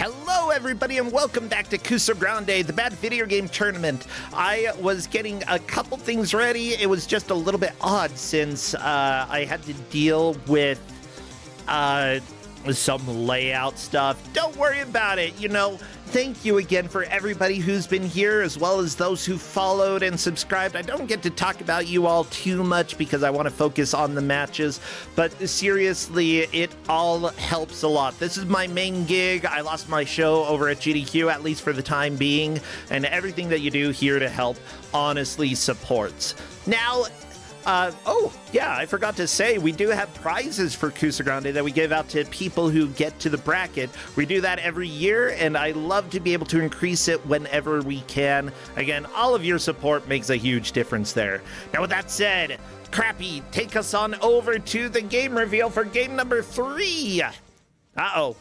Hello, everybody, and welcome back to Kusogrand8, the bad video game tournament. I was getting a couple things ready. It was just a little bit odd since I had to deal with some layout stuff. Don't worry about it, you know. Thank you again for everybody who's been here, as well as those who followed and subscribed. I don't get to talk about you all too much because I want to focus on the matches, but seriously, it all helps a lot. This is my main gig. I lost my show over at GDQ, at least for the time being, and everything that you do here to help honestly supports. Now, oh, yeah, I forgot to say, we do have prizes for Kusogrand8 that we give out to people who get to the bracket. We do that every year, and I love to be able to increase it whenever we can. Again, all of your support makes a huge difference there. Now, with that said, Crappy, take us on over to the game reveal for game number 3. Uh-oh.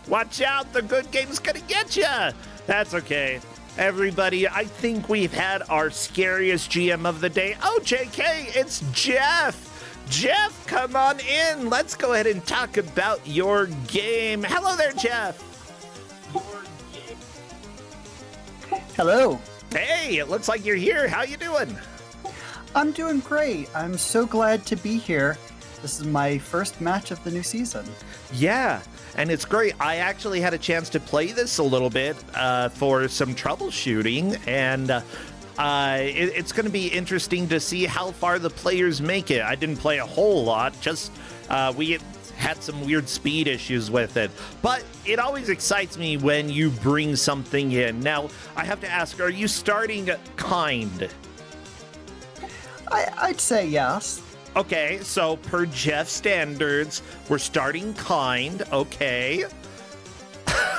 Watch out, the good game's gonna get ya. That's okay. Everybody, I think we've had our scariest GM of the day. Oh, JK, it's Jeff. Jeff, come on in. Let's go ahead and talk about your game. Hello there, Jeff. Hello. Hey, it looks like you're here. How you doing? I'm doing great. I'm so glad to be here. This is my first match of the new season. Yeah. And it's great. I actually had a chance to play this a little bit for some troubleshooting, and it's going to be interesting to see how far the players make it. I didn't play a whole lot, just we had some weird speed issues with it. But it always excites me when you bring something in. Now, I have to ask, are you starting kind? I'd say yes. Okay, so per Jeff standards, we're starting kind, okay.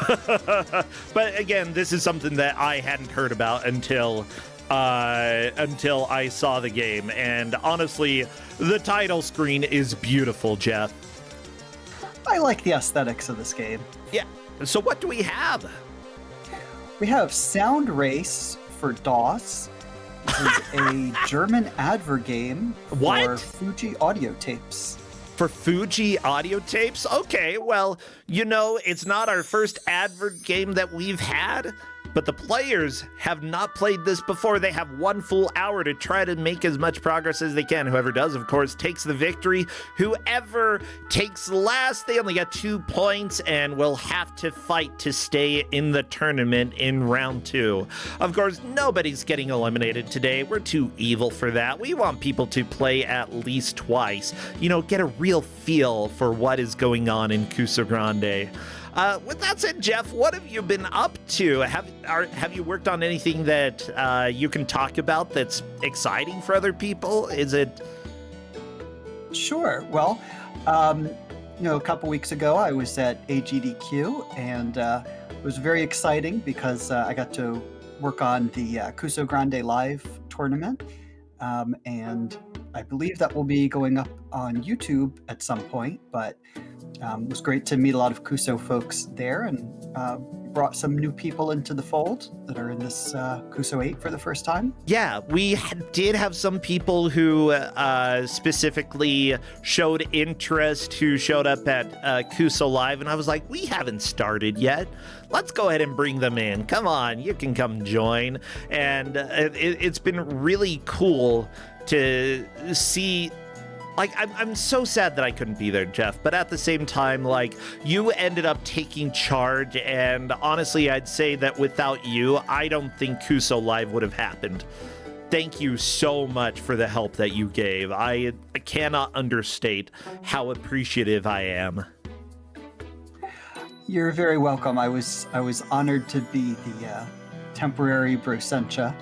But again, this is something that I hadn't heard about until I saw the game. And honestly, the title screen is beautiful, Jeff. I like the aesthetics of this game. Yeah, so what do we have? We have Soundrace for DOS. This is a German advert game for Fuji audio tapes. For Fuji audio tapes? Okay, well, you know, it's not our first advert game that we've had, but the players have not played this before. They have 1 full hour to try to make as much progress as they can. Whoever does, of course, takes the victory. Whoever takes last, they only get 2 points and will have to fight to stay in the tournament in round 2. Of course, nobody's getting eliminated today. We're too evil for that. We want people to play at least twice. You know, get a real feel for what is going on in Kusogrand8. With that said, Jeff, what have you been up to? Have you worked on anything that you can talk about that's exciting for other people? Is it? Sure. Well, you know, a couple weeks ago, I was at AGDQ, and it was very exciting because I got to work on the Kusogrand8 Live tournament, and I believe that will be going up on YouTube at some point, but it was great to meet a lot of Kuso folks there, and brought some new people into the fold that are in this Kuso 8 for the first time. Yeah, we did have some people who specifically showed interest, who showed up at Kuso Live, and I was like, we haven't started yet. Let's go ahead and bring them in. Come on, you can come join. And it's been really cool to see. Like, I'm so sad that I couldn't be there, Jeff, but at the same time, like, you ended up taking charge, and honestly, I'd say that without you, I don't think Kuso Live would have happened. Thank you so much for the help that you gave. I cannot understate how appreciative I am. You're very welcome. I was honored to be the temporary Brosencha.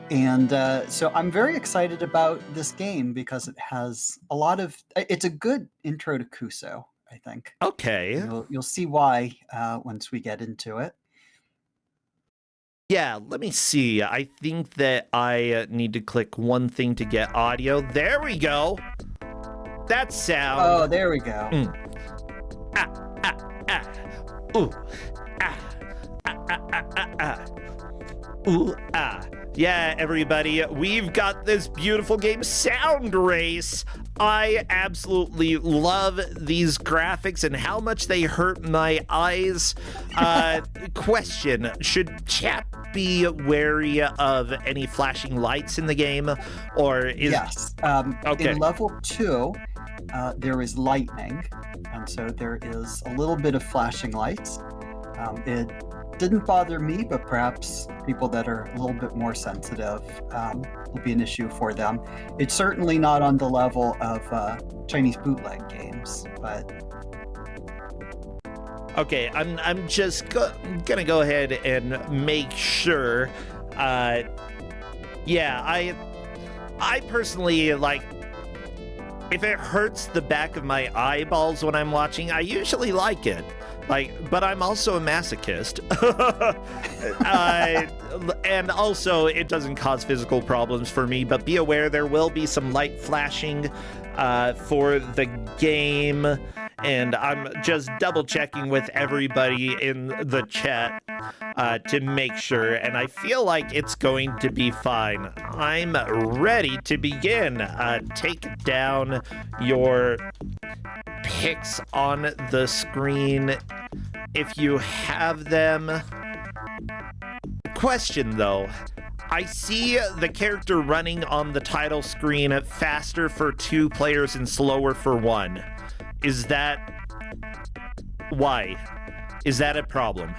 And so I'm very excited about this game because it has a lot of. It's a good intro to Kuso, I think. Okay. You'll see why once we get into it. Yeah, let me see. I think that I need to click one thing to get audio. There we go. That sound. Oh, there we go. Ooh. Ooh, ah. Yeah, everybody, we've got this beautiful game, Soundrace, I absolutely love these graphics and how much they hurt my eyes. Question, should chat be wary of any flashing lights in the game? Or is... Yes. Okay. In level 2, there is lightning, and so there is a little bit of flashing lights. It didn't bother me, but perhaps people that are a little bit more sensitive will be an issue for them. It's certainly not on the level of Chinese bootleg games, but... Okay, I'm just gonna go ahead and make sure. Yeah, I personally, like, if it hurts the back of my eyeballs when I'm watching, I usually like it. Like, but I'm also a masochist. And also, it doesn't cause physical problems for me, but be aware there will be some light flashing for the game. And I'm just double checking with everybody in the chat to make sure, and I feel like it's going to be fine. I'm ready to begin. Take down your pics on the screen if you have them. Question though, I see the character running on the title screen faster for 2 players and slower for 1. Is that... why? Is that a problem?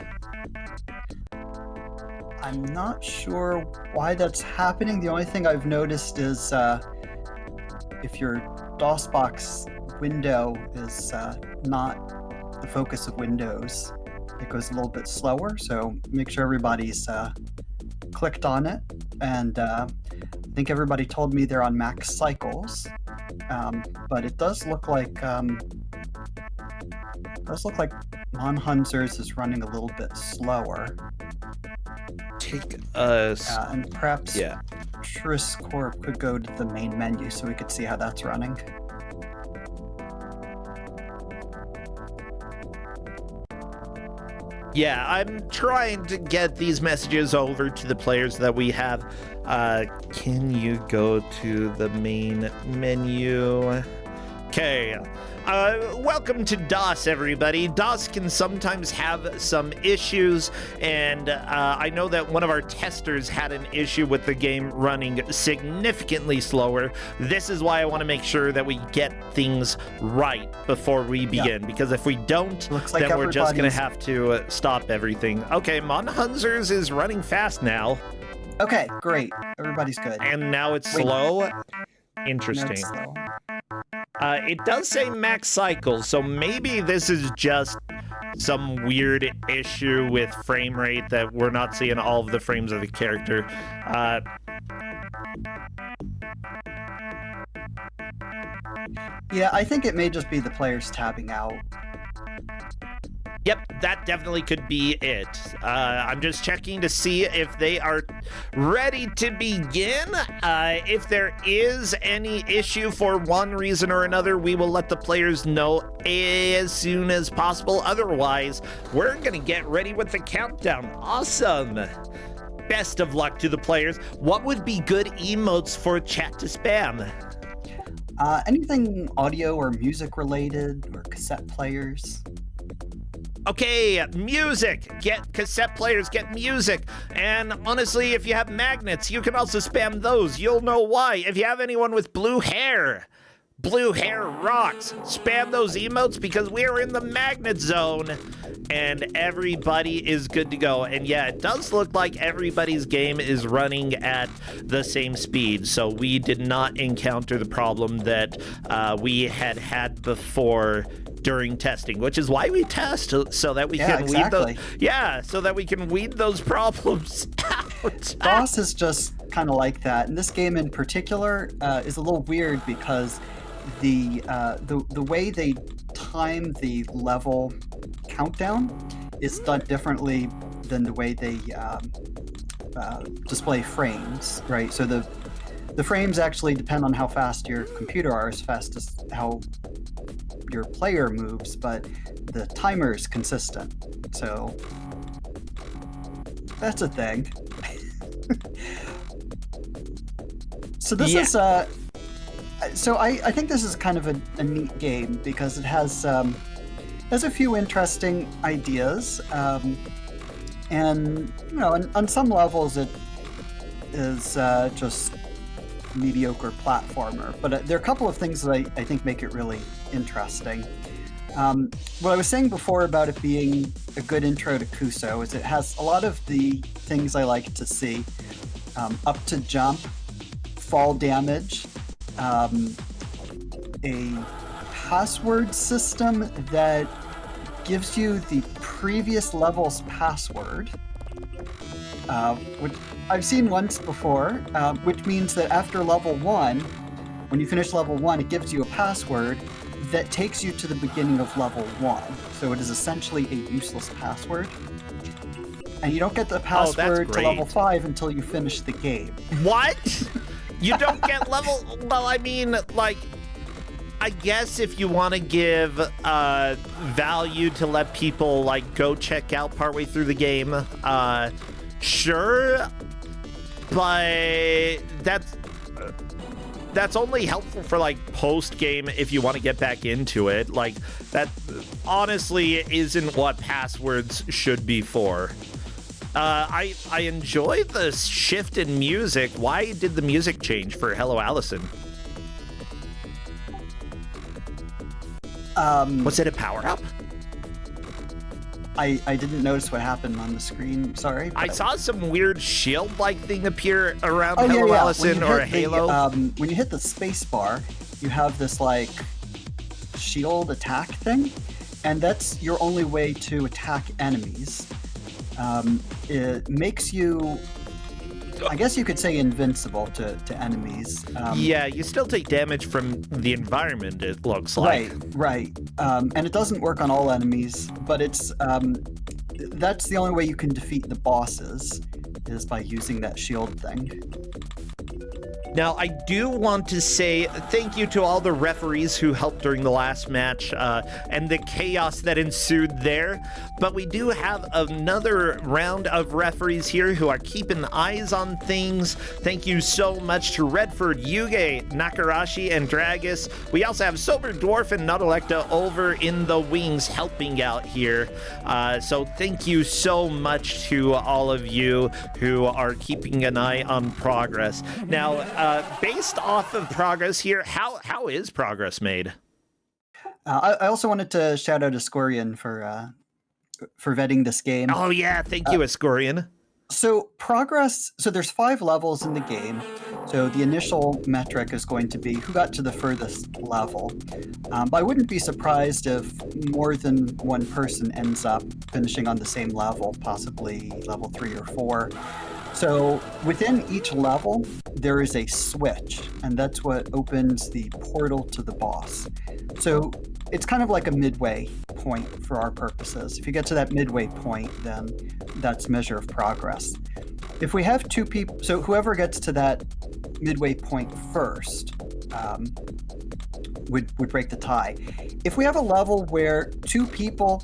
I'm not sure why that's happening. The only thing I've noticed is if your DOSBox window is not the focus of Windows, it goes a little bit slower. So make sure everybody's clicked on it. And I think everybody told me they're on max cycles. But it does look like Monhunzers is running a little bit slower. Take us. And perhaps Tris Corp could go to the main menu so we could see how that's running. Yeah, I'm trying to get these messages over to the players that we have. Can you go to the main menu? Okay. Welcome to DOS, everybody. DOS can sometimes have some issues, and I know that one of our testers had an issue with the game running significantly slower. This is why I want to make sure that we get things right before we begin, because if we don't, then we're just going to have to stop everything. Okay, Monhunzers is running fast now. Okay, great. Everybody's good. And now it's slow? Interesting. It does say max cycles, so maybe this is just some weird issue with frame rate that we're not seeing all of the frames of the character. Yeah, I think it may just be the players tabbing out. Yep, that definitely could be it. I'm just checking to see if they are ready to begin. If there is any issue for one reason or another, we will let the players know as soon as possible. Otherwise, we're going to get ready with the countdown. Awesome. Best of luck to the players. What would be good emotes for chat to spam? Anything audio or music related, or cassette players. Okay, music. Get cassette players, get music. And honestly, if you have magnets, you can also spam those. You'll know why. If you have anyone with blue hair rocks. Spam those emotes because we're in the magnet zone and everybody is good to go. And yeah, it does look like everybody's game is running at the same speed. So we did not encounter the problem that we had before during testing, which is why we test, so that we can weed those. Yeah, so that we can weed those problems out. DOS is just kind of like that, and this game in particular is a little weird because the way they time the level countdown is done differently than the way they display frames, right? So the frames actually depend on how fast your computer are, as fast as how your player moves, but the timer is consistent. So that's a thing. So this is So I think this is kind of a neat game because it has a few interesting ideas, and on some levels it is just mediocre platformer. But there are a couple of things that I think make it really interesting. What I was saying before about it being a good intro to Kuso is it has a lot of the things I like to see: up to jump, fall damage. A password system that gives you the previous level's password, which I've seen once before, which means that after level 1, when you finish level 1, it gives you a password that takes you to the beginning of level 1. So it is essentially a useless password. And you don't get the password to level 5 until you finish the game. What? You don't get level... Well, I mean, like, I guess if you want to give value to let people, like, go check out partway through the game, sure. But that's only helpful for, like, post-game if you want to get back into it. Like, that honestly isn't what passwords should be for. I enjoy the shift in music. Why did the music change for Hello Allison? Was it a power-up? I didn't notice what happened on the screen. Sorry. I saw some weird shield-like thing appear around Hello Allison or a halo. When you hit the space bar, you have this like shield attack thing, and that's your only way to attack enemies. It makes you, I guess you could say, invincible to enemies. Yeah, you still take damage from the environment, it looks like. Right. And it doesn't work on all enemies, but it's that's the only way you can defeat the bosses, is by using that shield thing. Now, I do want to say thank you to all the referees who helped during the last match and the chaos that ensued there. But we do have another round of referees here who are keeping eyes on things. Thank you so much to Redford, Yuge, Nakarashi, and Dragus. We also have Sober Dwarf and Nautilekta over in the wings helping out here. So thank you so much to all of you who are keeping an eye on progress. Now, based off of progress here, how is progress made? I also wanted to shout out Ascorian for vetting this game. Oh yeah, thank you, Ascorian. So there's 5 levels in the game. So the initial metric is going to be who got to the furthest level. But I wouldn't be surprised if more than one person ends up finishing on the same level, possibly level 3 or 4. So within each level, there is a switch, and that's what opens the portal to the boss. So it's kind of like a midway point for our purposes. If you get to that midway point, then that's measure of progress. If we have 2 people, so whoever gets to that midway point first would break the tie. If we have a level where 2 people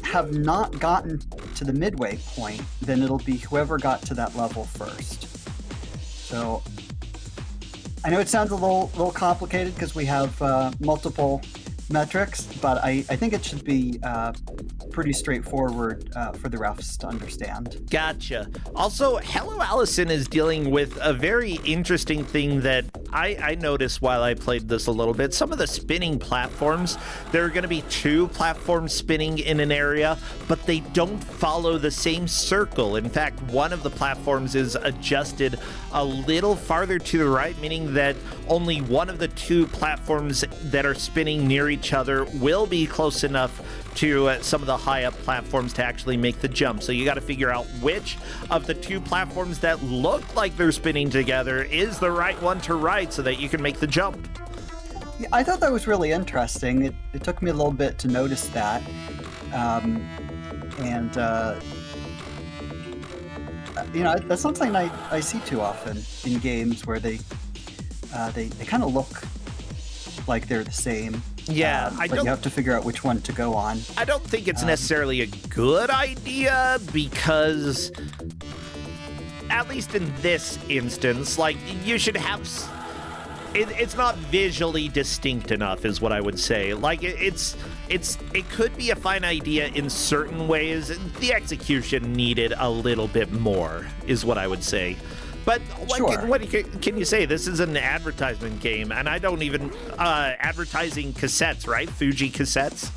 have not gotten to the midway point, then it'll be whoever got to that level first. So I know it sounds a little complicated because we have multiple metrics, but I think it should be pretty straightforward for the refs to understand. Gotcha. Also, Hello Allison is dealing with a very interesting thing that I noticed while I played this a little bit. Some of the spinning platforms, there are going to be 2 platforms spinning in an area, but they don't follow the same circle. In fact, one of the platforms is adjusted a little farther to the right, meaning that only one of the 2 platforms that are spinning near each other will be close enough to some of the high up platforms to actually make the jump. So you got to figure out which of the 2 platforms that look like they're spinning together is the right one to ride so that you can make the jump. Yeah, I thought that was really interesting. It took me a little bit to notice that. That's something I see too often in games where they kind of look like they're the same. Yeah, but you have to figure out which one to go on. I don't think it's necessarily a good idea because, at least in this instance, like, you should have... it's not visually distinct enough, is what I would say. Like it could be a fine idea in certain ways. The execution needed a little bit more, is what I would say. But what can you say? This is an advertisement game, and I don't even advertising cassettes, right? Fuji cassettes.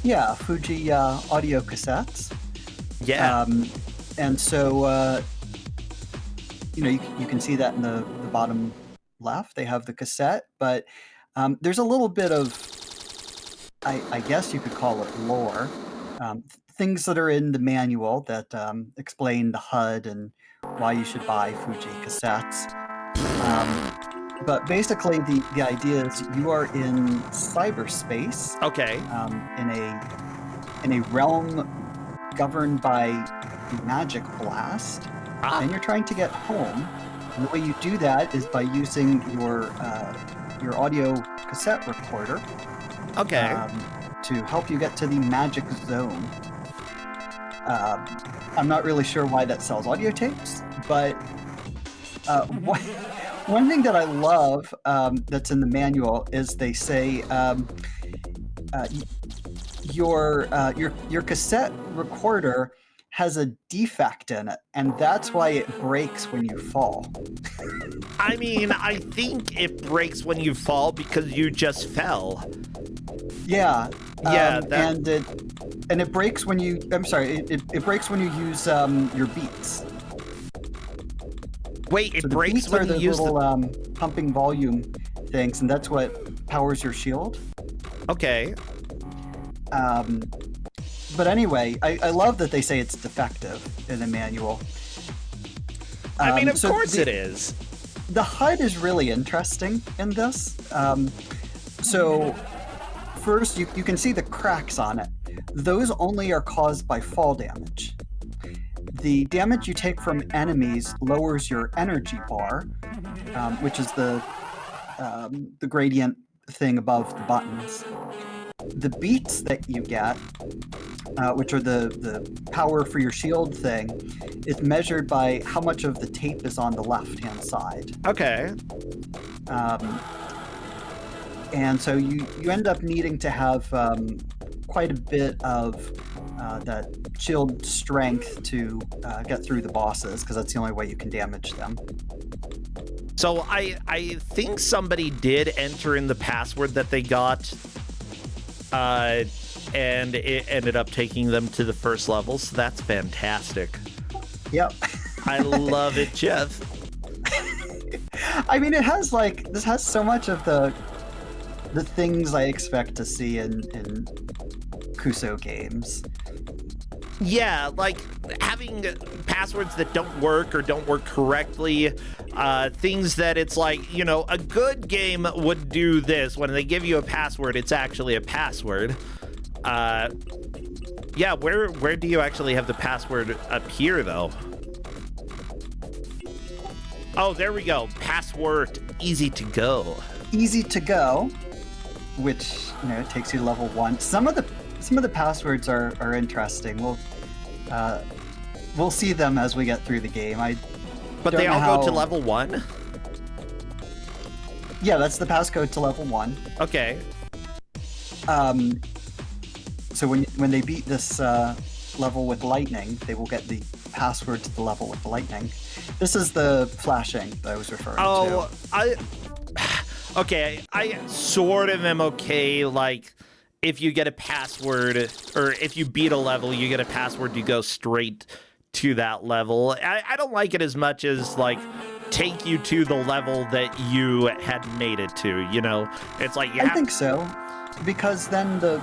Yeah, Fuji audio cassettes. Yeah. And so you can see that in the bottom left. They have the cassette, but there's a little bit of, I guess you could call it lore. Things that are in the manual that explain the HUD and why you should buy Fuji cassettes. But basically, the idea is you are in cyberspace. Okay. In a realm governed by magic blast, and you're trying to get home. And the way you do that is by using your audio cassette recorder. Okay. To help you get to the magic zone. I'm not really sure why that sells audio tapes, but one thing that I love that's in the manual is they say your cassette recorder has a defect in it, and that's why it breaks when you fall. I mean, I think it breaks when you fall because you just fell. Yeah. Yeah. And it breaks when you. I'm sorry. It breaks when you use your beats. Wait, it so breaks when you use the pumping volume things, and that's what powers your shield. Okay. But anyway, I love that they say it's defective in the manual. I mean, of course it is. The HUD is really interesting in this. So first, you can see the cracks on it. Those only are caused by fall damage. The damage you take from enemies lowers your energy bar, which is the gradient thing above the buttons. The beats that you get, which are the power for your shield thing, is measured by how much of the tape is on the left-hand side. Okay. And so you end up needing to have quite a bit of that shield strength to get through the bosses, because that's the only way you can damage them. So I think somebody did enter in the password that they got, and it ended up taking them to the first level, so that's fantastic. Yep. I love it, Jeff. I mean, this has so much of the things I expect to see in Kuso games. Yeah, like having passwords that don't work or don't work correctly, things that it's like, a good game would do this. When they give you a password, it's actually a password. Yeah, where do you actually have the password appear, though? Oh, there we go. Password, easy to go. Easy to go, which, takes you to level 1. Some of the passwords are interesting. We'll see them as we get through the game. But they all go to level 1? Yeah, that's the passcode to level 1. Okay. So when they beat this level with lightning, they will get the password to the level with the lightning. This is the flashing that I was referring to. Okay, I sort of am okay, like, if you get a password, or if you beat a level, you get a password, you go straight to that level. I don't like it as much as, like, take you to the level that you had made it to, It's like, I think so, because then the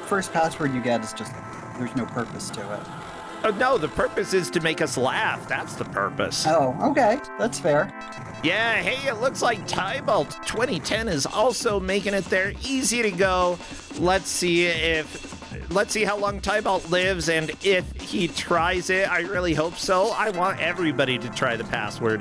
first password you get is just, there's no purpose to it. Oh, no, the purpose is to make us laugh. That's the purpose. Oh, okay. That's fair. Yeah, hey, it looks like Tybalt 2010 is also making it there. Easy to go. Let's see how long Tybalt lives, and if he tries it. I really hope so. I want everybody to try the password.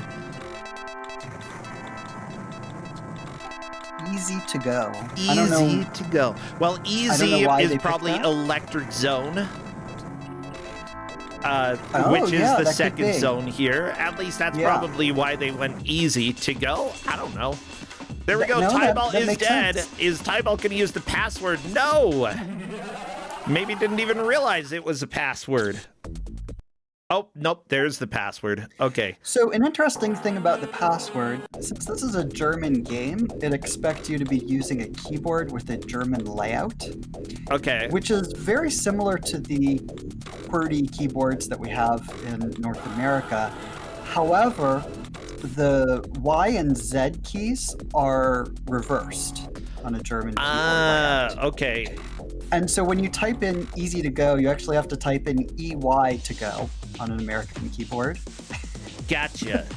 Easy to go. Easy to go. Well, easy is probably Electric Zone. Which is the second zone here. At least that's probably why they went easy to go. I don't know. There we go. No, Tybalt that is makes dead. sense. Is Tybalt going to use the password? No. Maybe didn't even realize it was a password. Oh, nope. There's the password. Okay. So an interesting thing about the password, since this is a German game, it expects you to be using a keyboard with a German layout, Okay. which is very similar to the QWERTY keyboards that we have in North America. However, the Y and Z keys are reversed on a German keyboard layout. Okay. And so when you type in easy to go, you actually have to type in EY to go on an American keyboard. Gotcha.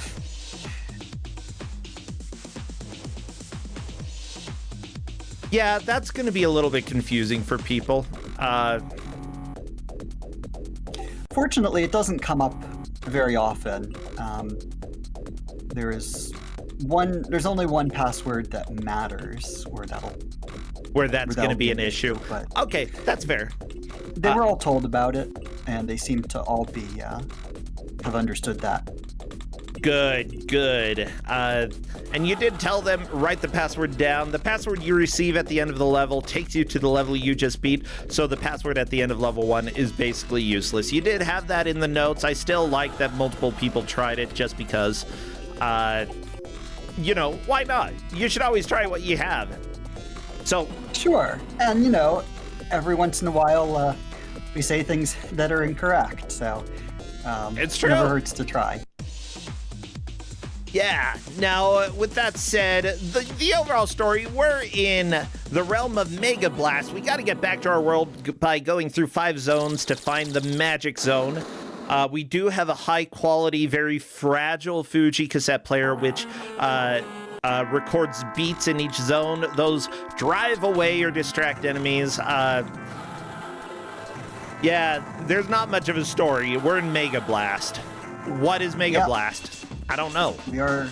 Yeah, that's going to be a little bit confusing for people. Fortunately, it doesn't come up very often. There's only one password that matters, or where that's going to that'll be an issue. But Okay, that's fair. they were all told about it, and they seem to all be have understood that. Good. And you did tell them, write the password down. The password you receive at the end of the level takes you to the level you just beat, so the password at the end of level 1 is basically useless. You did have that in the notes. I still like that multiple people tried it just because, you know, why not? You should always try what you have. So, Sure, and every once in a while we say things that are incorrect, so It's true. Never hurts to try. yeah. Now, with that said, the overall story, we're in the realm of Mega Blast. We got to get back to our world by going through 5 zones to find the magic zone. We do have a high-quality, very fragile Fuji cassette player, which records beats in each zone. Those drive away or distract enemies. Yeah, there's not much of a story. We're in Mega Blast. What is Mega Blast? I don't know. We are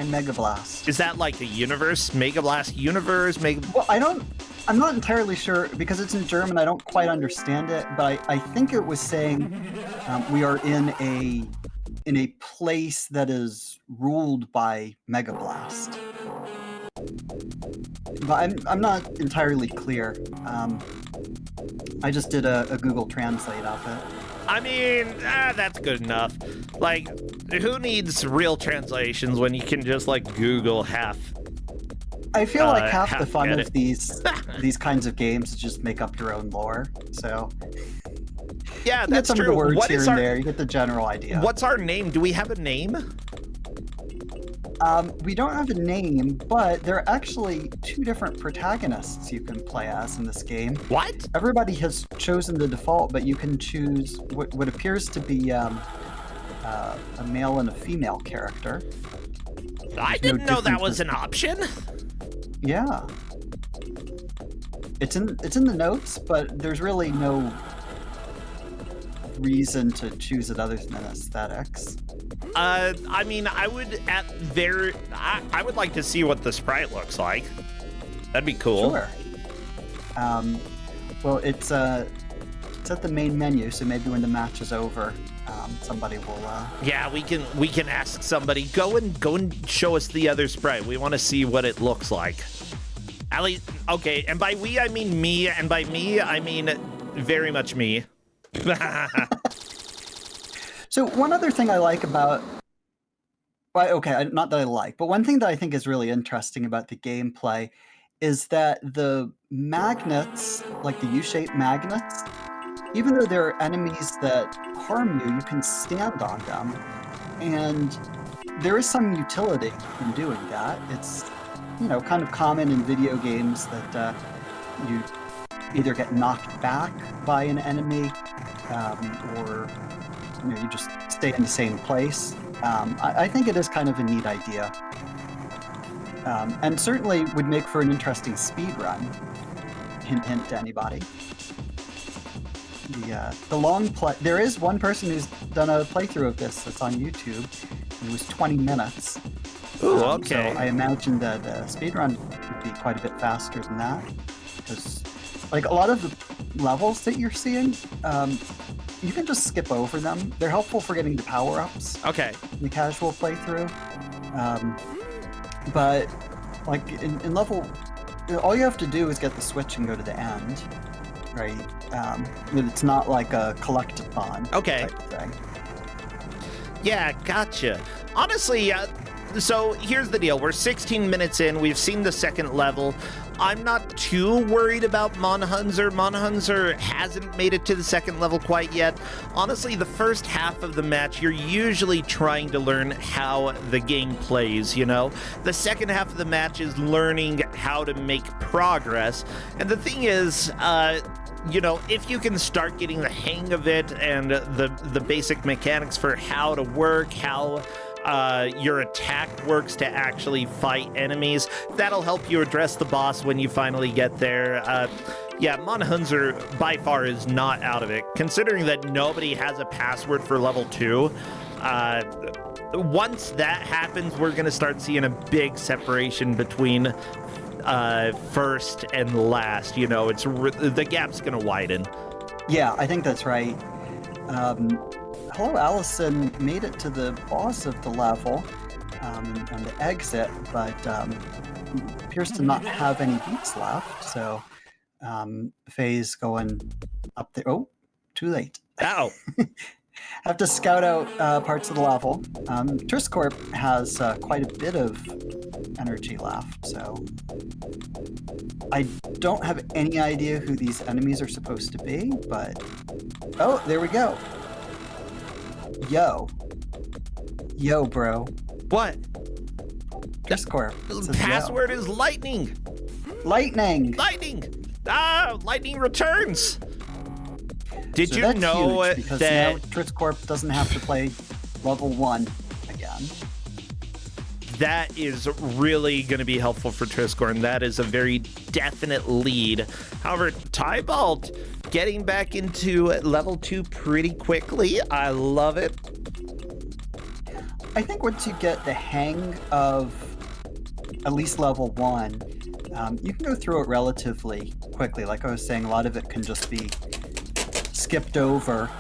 in Mega Blast. Is that like the universe? Mega Blast universe? Well, I'm not entirely sure because it's in German. I don't quite understand it, but I think it was saying we are in a place that is ruled by Mega Blast. But I'm not entirely clear. I just did a Google Translate of it. I mean, that's good enough. Like, who needs real translations when you can just, like, Google half? I feel like half the fun get of these kinds of games is just make up your own lore. So yeah, you get that's some true. of the words What here is and there. You get the general idea. What's our name? Do we have a name? We don't have a name, but there are actually 2 different protagonists you can play as in this game. What? Everybody has chosen the default, but you can choose what appears to be a male and a female character. I didn't know that was an option. Yeah. It's in the notes, but there's really no reason to choose it other than aesthetics. I mean, I would I would like to see what the sprite looks like. That'd be cool. Sure. Well, it's at the main menu, so maybe when the match is over, somebody will. Yeah, we can ask somebody. Go and show us the other sprite. We want to see what it looks like. At least, okay. And by we, I mean me, and by me, I mean very much me. So one other thing I like about, well, okay, not that I like, but one thing that I think is really interesting about the gameplay is that the magnets, like the U-shaped magnets, even though there are enemies that harm you, you can stand on them, and there is some utility in doing that. It's, kind of common in video games that you either get knocked back by an enemy, or you just stay in the same place. I think it is kind of a neat idea, and certainly would make for an interesting speed run. Hint, hint to anybody. The long play. There is one person who's done a playthrough of this that's on YouTube. It was 20 minutes. Ooh, okay. So I imagine that speedrun would be quite a bit faster than that, because like a lot of the levels that you're seeing, you can just skip over them. They're helpful for getting the power-ups. Okay. In the casual playthrough, but Like in level, all you have to do is get the switch and go to the end, right? It's not like a collectathon Okay. type thing. Yeah, gotcha. Honestly, so here's the deal. We're 16 minutes in. We've seen the second level. I'm not too worried about Monhunzer. Monhunzer hasn't made it to the second level quite yet. Honestly, the first half of the match, you're usually trying to learn how the game plays, you know? The second half of the match is learning how to make progress. And the thing is, you know, if you can start getting the hang of it and the basic mechanics for how to work, how your attack works to actually fight enemies, that'll help you address the boss when you finally get there. Yeah, Monhunzer by far is not out of it, considering that nobody has a password for level 2. Once that happens, we're gonna start seeing a big separation between first and last. You know, the gap's gonna widen. Yeah, I think that's right. Hello Allison made it to the boss of the level and the exit, but appears to not have any beats left. So Faye's going up there. Oh, too late. Ow. Have to scout out parts of the level. Triscorp has quite a bit of energy left, so I don't have any idea who these enemies are supposed to be, but oh, there we go. Yo, bro. What? Triscorp. Password is lightning. Lightning. Lightning returns. Did So you that's know huge, because that now Triscorp doesn't have to play level 1 again? that is really going to be helpful for Triscorn? That is a very definite lead. However, Tybalt getting back into level 2 pretty quickly. I love it. I think once you get the hang of at least level 1, you can go through it relatively quickly. Like I was saying, a lot of it can just be skipped over.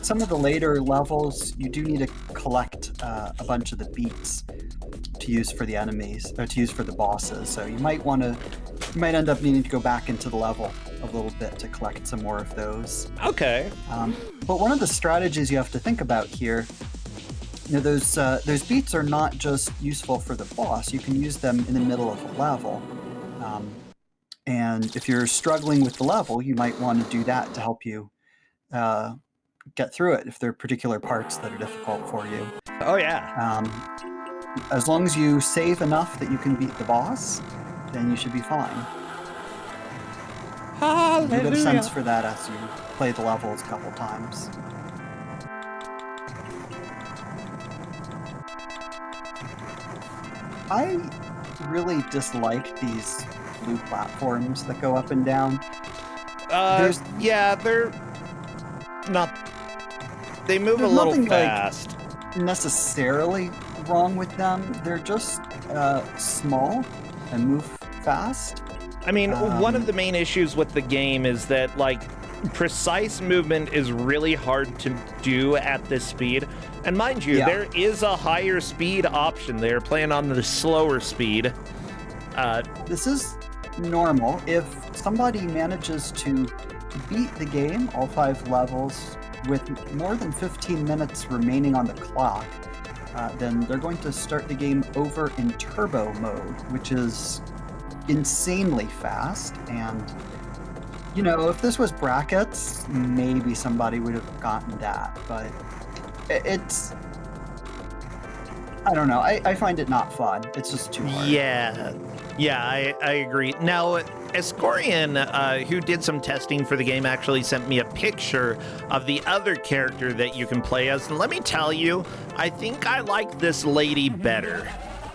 Some of the later levels, you do need to collect a bunch of the beats to use for the enemies, or to use for the bosses. So you might end up needing to go back into the level a little bit to collect some more of those. Okay. But one of the strategies you have to think about here, you know, those beats are not just useful for the boss. You can use them in the middle of a level. And if you're struggling with the level, you might want to do that to help you get through it if there are particular parts that are difficult for you. Oh, yeah. As long as you save enough that you can beat the boss, then you should be fine. Hallelujah. You get a sense for that as you play the levels a couple times. I really dislike these blue platforms that go up and down. Yeah, they're not... They move a little fast. Necessarily wrong with them. They're just small and move fast. I mean, one of the main issues with the game is that, like, precise movement is really hard to do at this speed. And mind you, there is a higher speed option. They're playing on the slower speed. This is normal. If somebody manages to beat the game, all 5 levels, with more than 15 minutes remaining on the clock, then they're going to start the game over in turbo mode, which is insanely fast. And, you know, if this was brackets, maybe somebody would have gotten that, but it's... I don't know. I find it not fun. It's just too hard. Yeah, I agree. Now, Escorian, who did some testing for the game, actually sent me a picture of the other character that you can play as. And let me tell you, I think I like this lady better.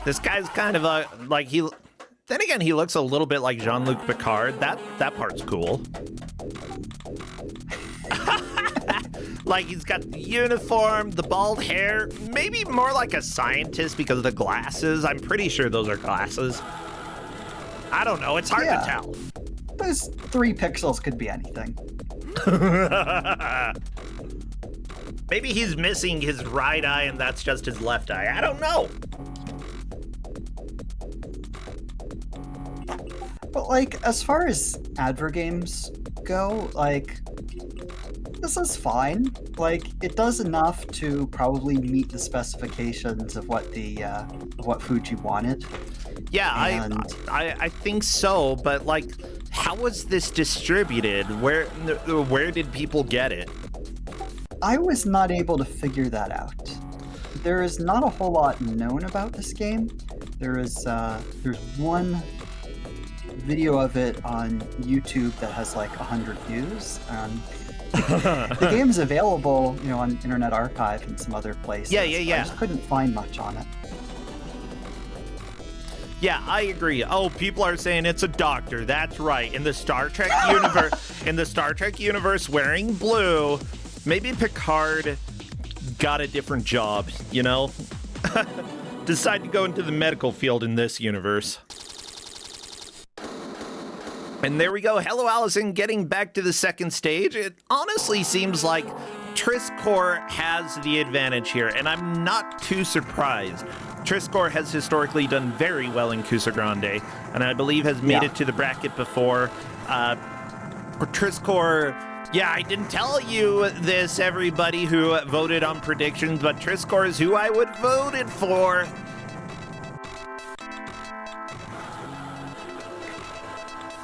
This guy's kind of a, like, then again, he looks a little bit like Jean-Luc Picard. That part's cool. Like, he's got the uniform, the bald hair, maybe more like a scientist because of the glasses. I'm pretty sure those are glasses. I don't know. It's hard to tell. Those 3 pixels could be anything. Maybe he's missing his right eye and that's just his left eye. I don't know. But like, as far as adver games go, like, this is fine. Like, it does enough to probably meet the specifications of what the what Fuji wanted. Yeah, And I think so, but like, how was this distributed? Where did people get it? I was not able to figure that out. There is not a whole lot known about this game. There's one video of it on YouTube that has like 100 views. The game's available, you know, on Internet Archive and some other places. Yeah. I just couldn't find much on it. Yeah, I agree. Oh, people are saying it's a doctor. That's right. In the Star Trek universe, wearing blue, maybe Picard got a different job, you know? Decide to go into the medical field in this universe. And there we go. Hello, Allison, getting back to the second stage. It honestly seems like Triscor has the advantage here, and I'm not too surprised. Triscor has historically done very well in Kusogrand8, and I believe has made it to the bracket before. Triscor, yeah, I didn't tell you this, everybody who voted on predictions, but Triscor is who I would voted for.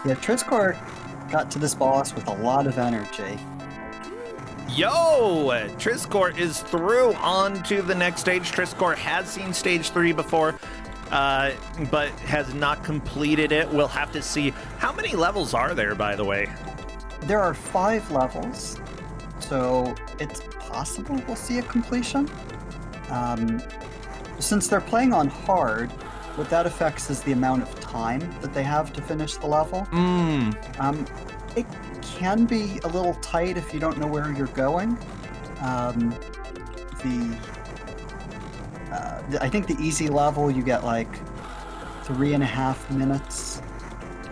Yeah, Triscor got to this boss with a lot of energy. Yo, Triscor is through on to the next stage. Triscor has seen stage 3 before, but has not completed it. We'll have to see. How many levels are there, by the way? There are 5 levels, so it's possible we'll see a completion. Since they're playing on hard, what that affects is the amount of time that they have to finish the level. It can be a little tight if you don't know where you're going. I think the easy level, you get like 3.5 minutes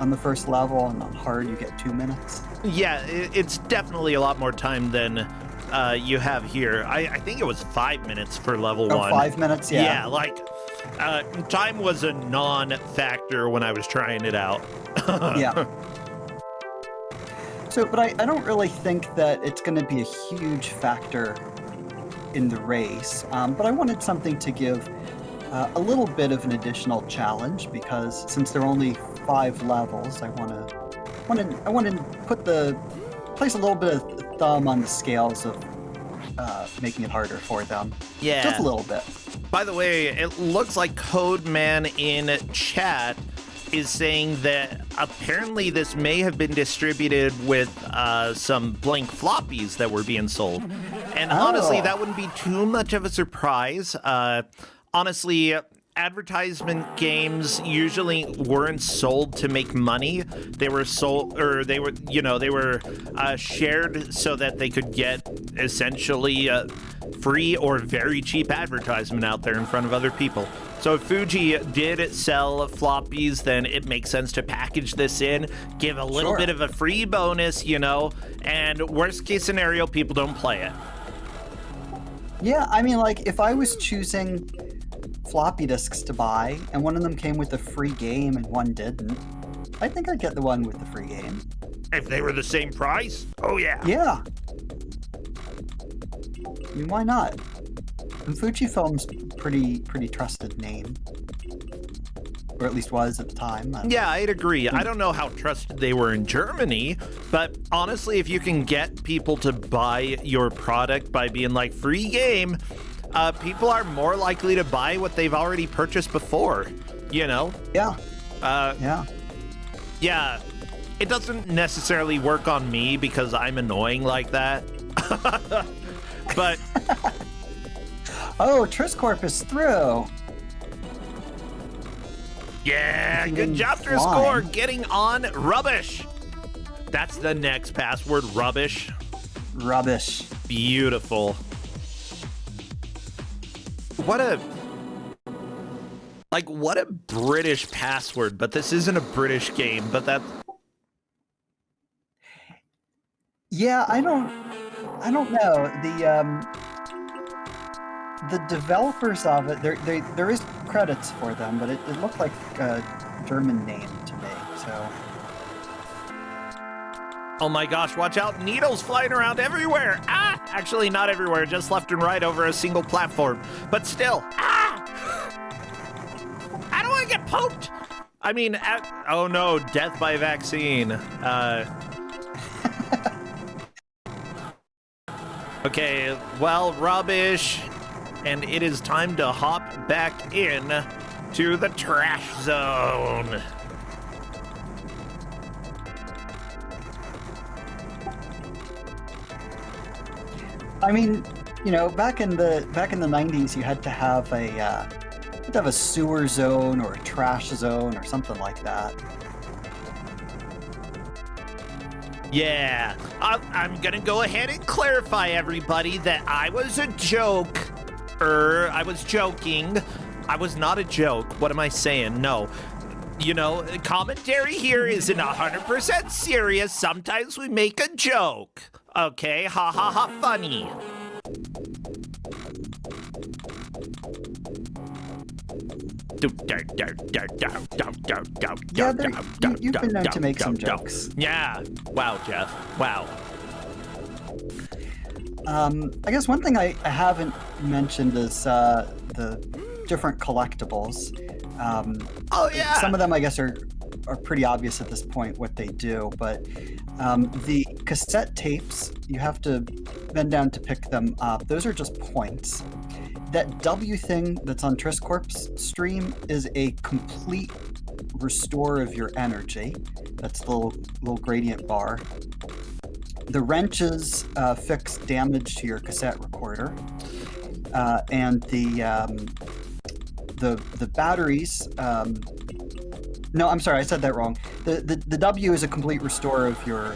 on the first level, and on hard you get 2 minutes. Yeah, it's definitely a lot more time than you have here. I think it was 5 minutes for level 1. 5 minutes, yeah. Yeah, like, time was a non-factor when I was trying it out. Yeah. So, but I don't really think that it's going to be a huge factor in the race. But I wanted something to give a little bit of an additional challenge, because since there are only 5 levels, I want to place a little bit of thumb on the scales of making it harder for them. Yeah. Just a little bit. By the way, it looks like Codeman in chat is saying that apparently this may have been distributed with some blank floppies that were being sold. And honestly, that wouldn't be too much of a surprise. Honestly, advertisement games usually weren't sold to make money. They were sold, or they were, they were shared so that they could get essentially free or very cheap advertisement out there in front of other people. So if Fuji did sell floppies, then it makes sense to package this in, give a little bit of a free bonus, and worst case scenario, people don't play it. Yeah, I mean, like, if I was choosing floppy disks to buy, and one of them came with a free game and one didn't, I think I'd get the one with the free game. If they were the same price? Oh, yeah. Yeah. I mean, why not? And Fujifilm's pretty trusted name. Or at least was at the time. Yeah, I'd agree. I don't know how trusted they were in Germany, but honestly, if you can get people to buy your product by being like, free game, people are more likely to buy what they've already purchased before, Yeah. Yeah. It doesn't necessarily work on me because I'm annoying like that. But... Oh, Triscorp is through. Yeah, good job, Triscorp, getting on rubbish. That's the next password, rubbish. Rubbish. Beautiful. What a British password, but this isn't a British game, but that... Yeah, I don't know. The developers of it, there is credits for them, but it looked like a German name to me, so... Oh my gosh, watch out. Needles flying around everywhere. Ah! Actually, not everywhere, just left and right over a single platform. But still, ah! I don't want to get poked. I mean, oh no, death by vaccine. Okay, well, rubbish. And it is time to hop back in to the trash zone. I mean, you know, back in the 90s, you had to have a sewer zone or a trash zone or something like that. Yeah, I'm gonna go ahead and clarify, everybody, that I was a joke. I was joking. I was not a joke. What am I saying? No. You know, commentary here isn't 100% serious. Sometimes we make a joke. Okay, ha ha ha, funny. Yeah, you've been known to make some jokes. Yeah. Wow, Jeff. Wow. I guess one thing I haven't mentioned is the different collectibles. Oh, yeah. Some of them, I guess, are pretty obvious at this point what they do, but the cassette tapes, you have to bend down to pick them up. Those are just points. That W thing that's on Triscorp's stream is a complete restore of your energy. That's the little gradient bar. The wrenches fix damage to your cassette recorder, and the batteries. No, I'm sorry, I said that wrong. The W is a complete restore of your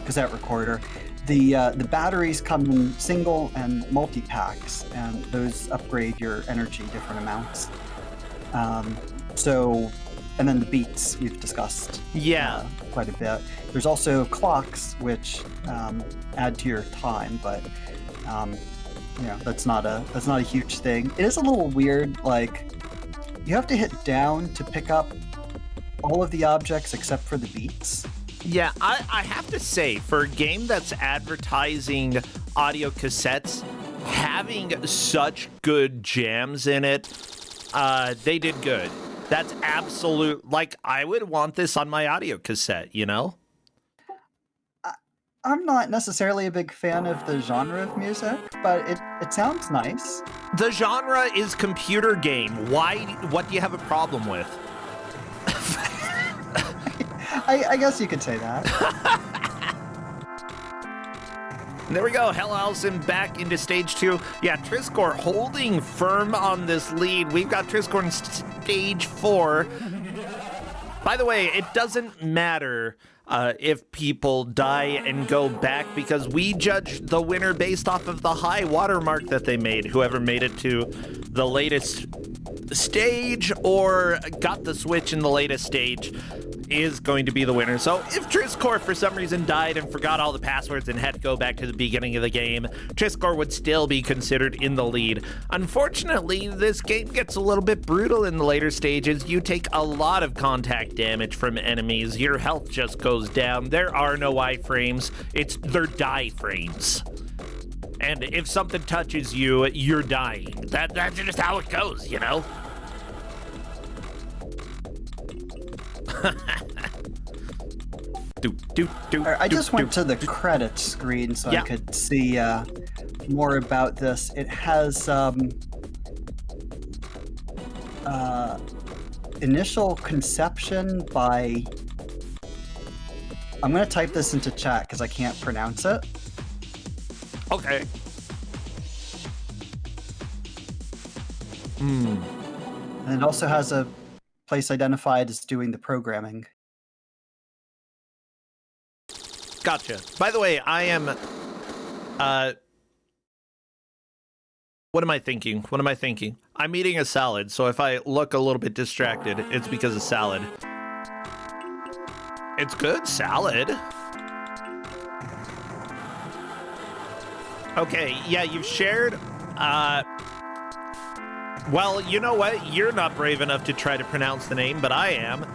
cassette recorder. The batteries come in single and multi-packs, and those upgrade your energy different amounts. And then the beats we've discussed quite a bit. There's also clocks which add to your time, but you know, that's not a huge thing. It is a little weird, like you have to hit down to pick up all of the objects except for the beats. Yeah, I have to say, for a game that's advertising audio cassettes, having such good jams in it, they did good. That's absolute, like, I would want this on my audio cassette, you know? I'm not necessarily a big fan of the genre of music, but it sounds nice. The genre is computer game. What do you have a problem with? I guess you could say that. There we go. Hell Allison back into stage 2. Yeah, Triscor holding firm on this lead. We've got Triscor in stage 4. By the way, it doesn't matter if people die and go back, because we judge the winner based off of the high watermark that they made. Whoever made it to the latest stage or got the switch in the latest stage is going to be the winner. So if Triscor for some reason died and forgot all the passwords and had to go back to the beginning of the game, Triscor would still be considered in the lead. Unfortunately, this game gets a little bit brutal in the later stages. You take a lot of contact damage from enemies. Your health just goes down. There are no iframes. They're die frames. And if something touches you, you're dying. That's just how it goes, you know? I just went to the credits screen so I could see more about this. It has initial conception by... I'm going to type this into chat because I can't pronounce it. Okay. And it also has a place identified as doing the programming. Gotcha. By the way, I am... what am I thinking? I'm eating a salad, so if I look a little bit distracted, it's because of salad. It's good salad. Okay, yeah, you've shared... well, you know what? You're not brave enough to try to pronounce the name, but I am.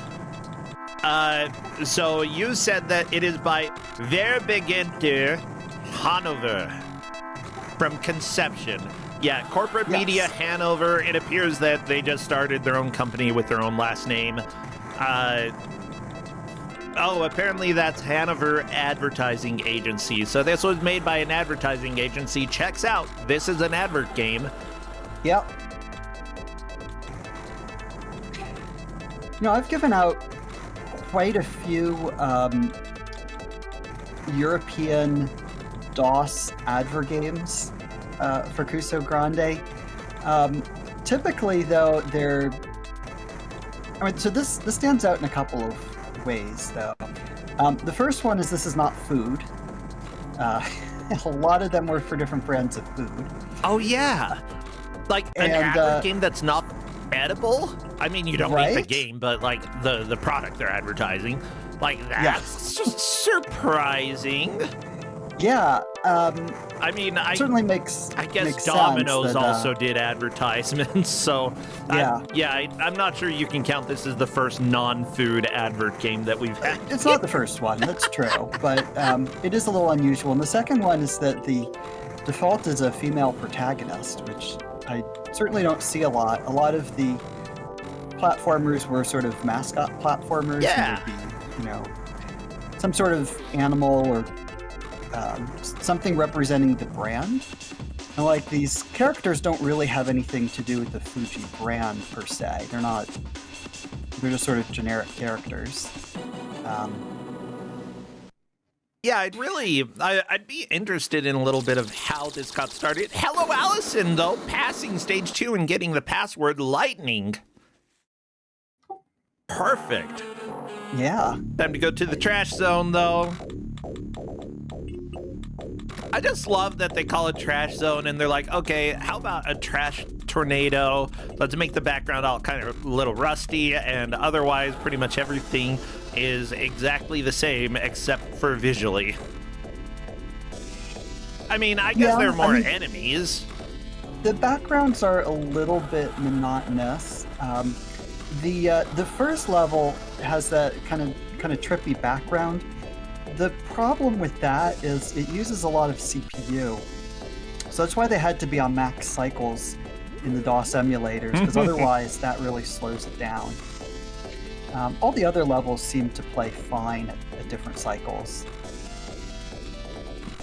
So you said that it is by Werbegenter Hanover from Conception. Yeah, corporate media Hanover. It appears that they just started their own company with their own last name. Apparently that's Hanover Advertising Agency. So this was made by an advertising agency. Checks out. This is an advert game. Yep. I've given out quite a few European DOS advert games for Kusogrand8. Typically, though, so this stands out in a couple of ways, though. The first one is this is not food. A lot of them were for different brands of food. Oh, yeah. Like an advert game that's not edible? I mean, you don't eat the game, but like the product they're advertising. Like, that's just surprising. Yeah. I mean, certainly makes I guess makes Domino's sense that, also did advertisements, so I'm not sure you can count this as the first non-food advert game that we've had. It's not the first one, that's true, but it is a little unusual. And the second one is that the default is a female protagonist, which I certainly don't see a lot. A lot of the platformers were sort of mascot platformers. Yeah. Would be, some sort of animal or something representing the brand. And like, these characters don't really have anything to do with the Fuji brand per se. They're just sort of generic characters. Yeah, I'd be interested in a little bit of how this got started. Hello, Allison, though, passing stage 2 and getting the password lightning. Perfect. Yeah. Time to go to the trash zone, though. I just love that they call it trash zone and they're like, okay, how about a trash tornado? Let's make the background all kind of a little rusty, and otherwise pretty much everything is exactly the same except for visually. I mean, I guess there are more enemies. The backgrounds are a little bit monotonous. The first level has that kind of trippy background. The problem with that is it uses a lot of CPU. So that's why they had to be on max cycles in the DOS emulators, because otherwise that really slows it down. All the other levels seem to play fine at different cycles.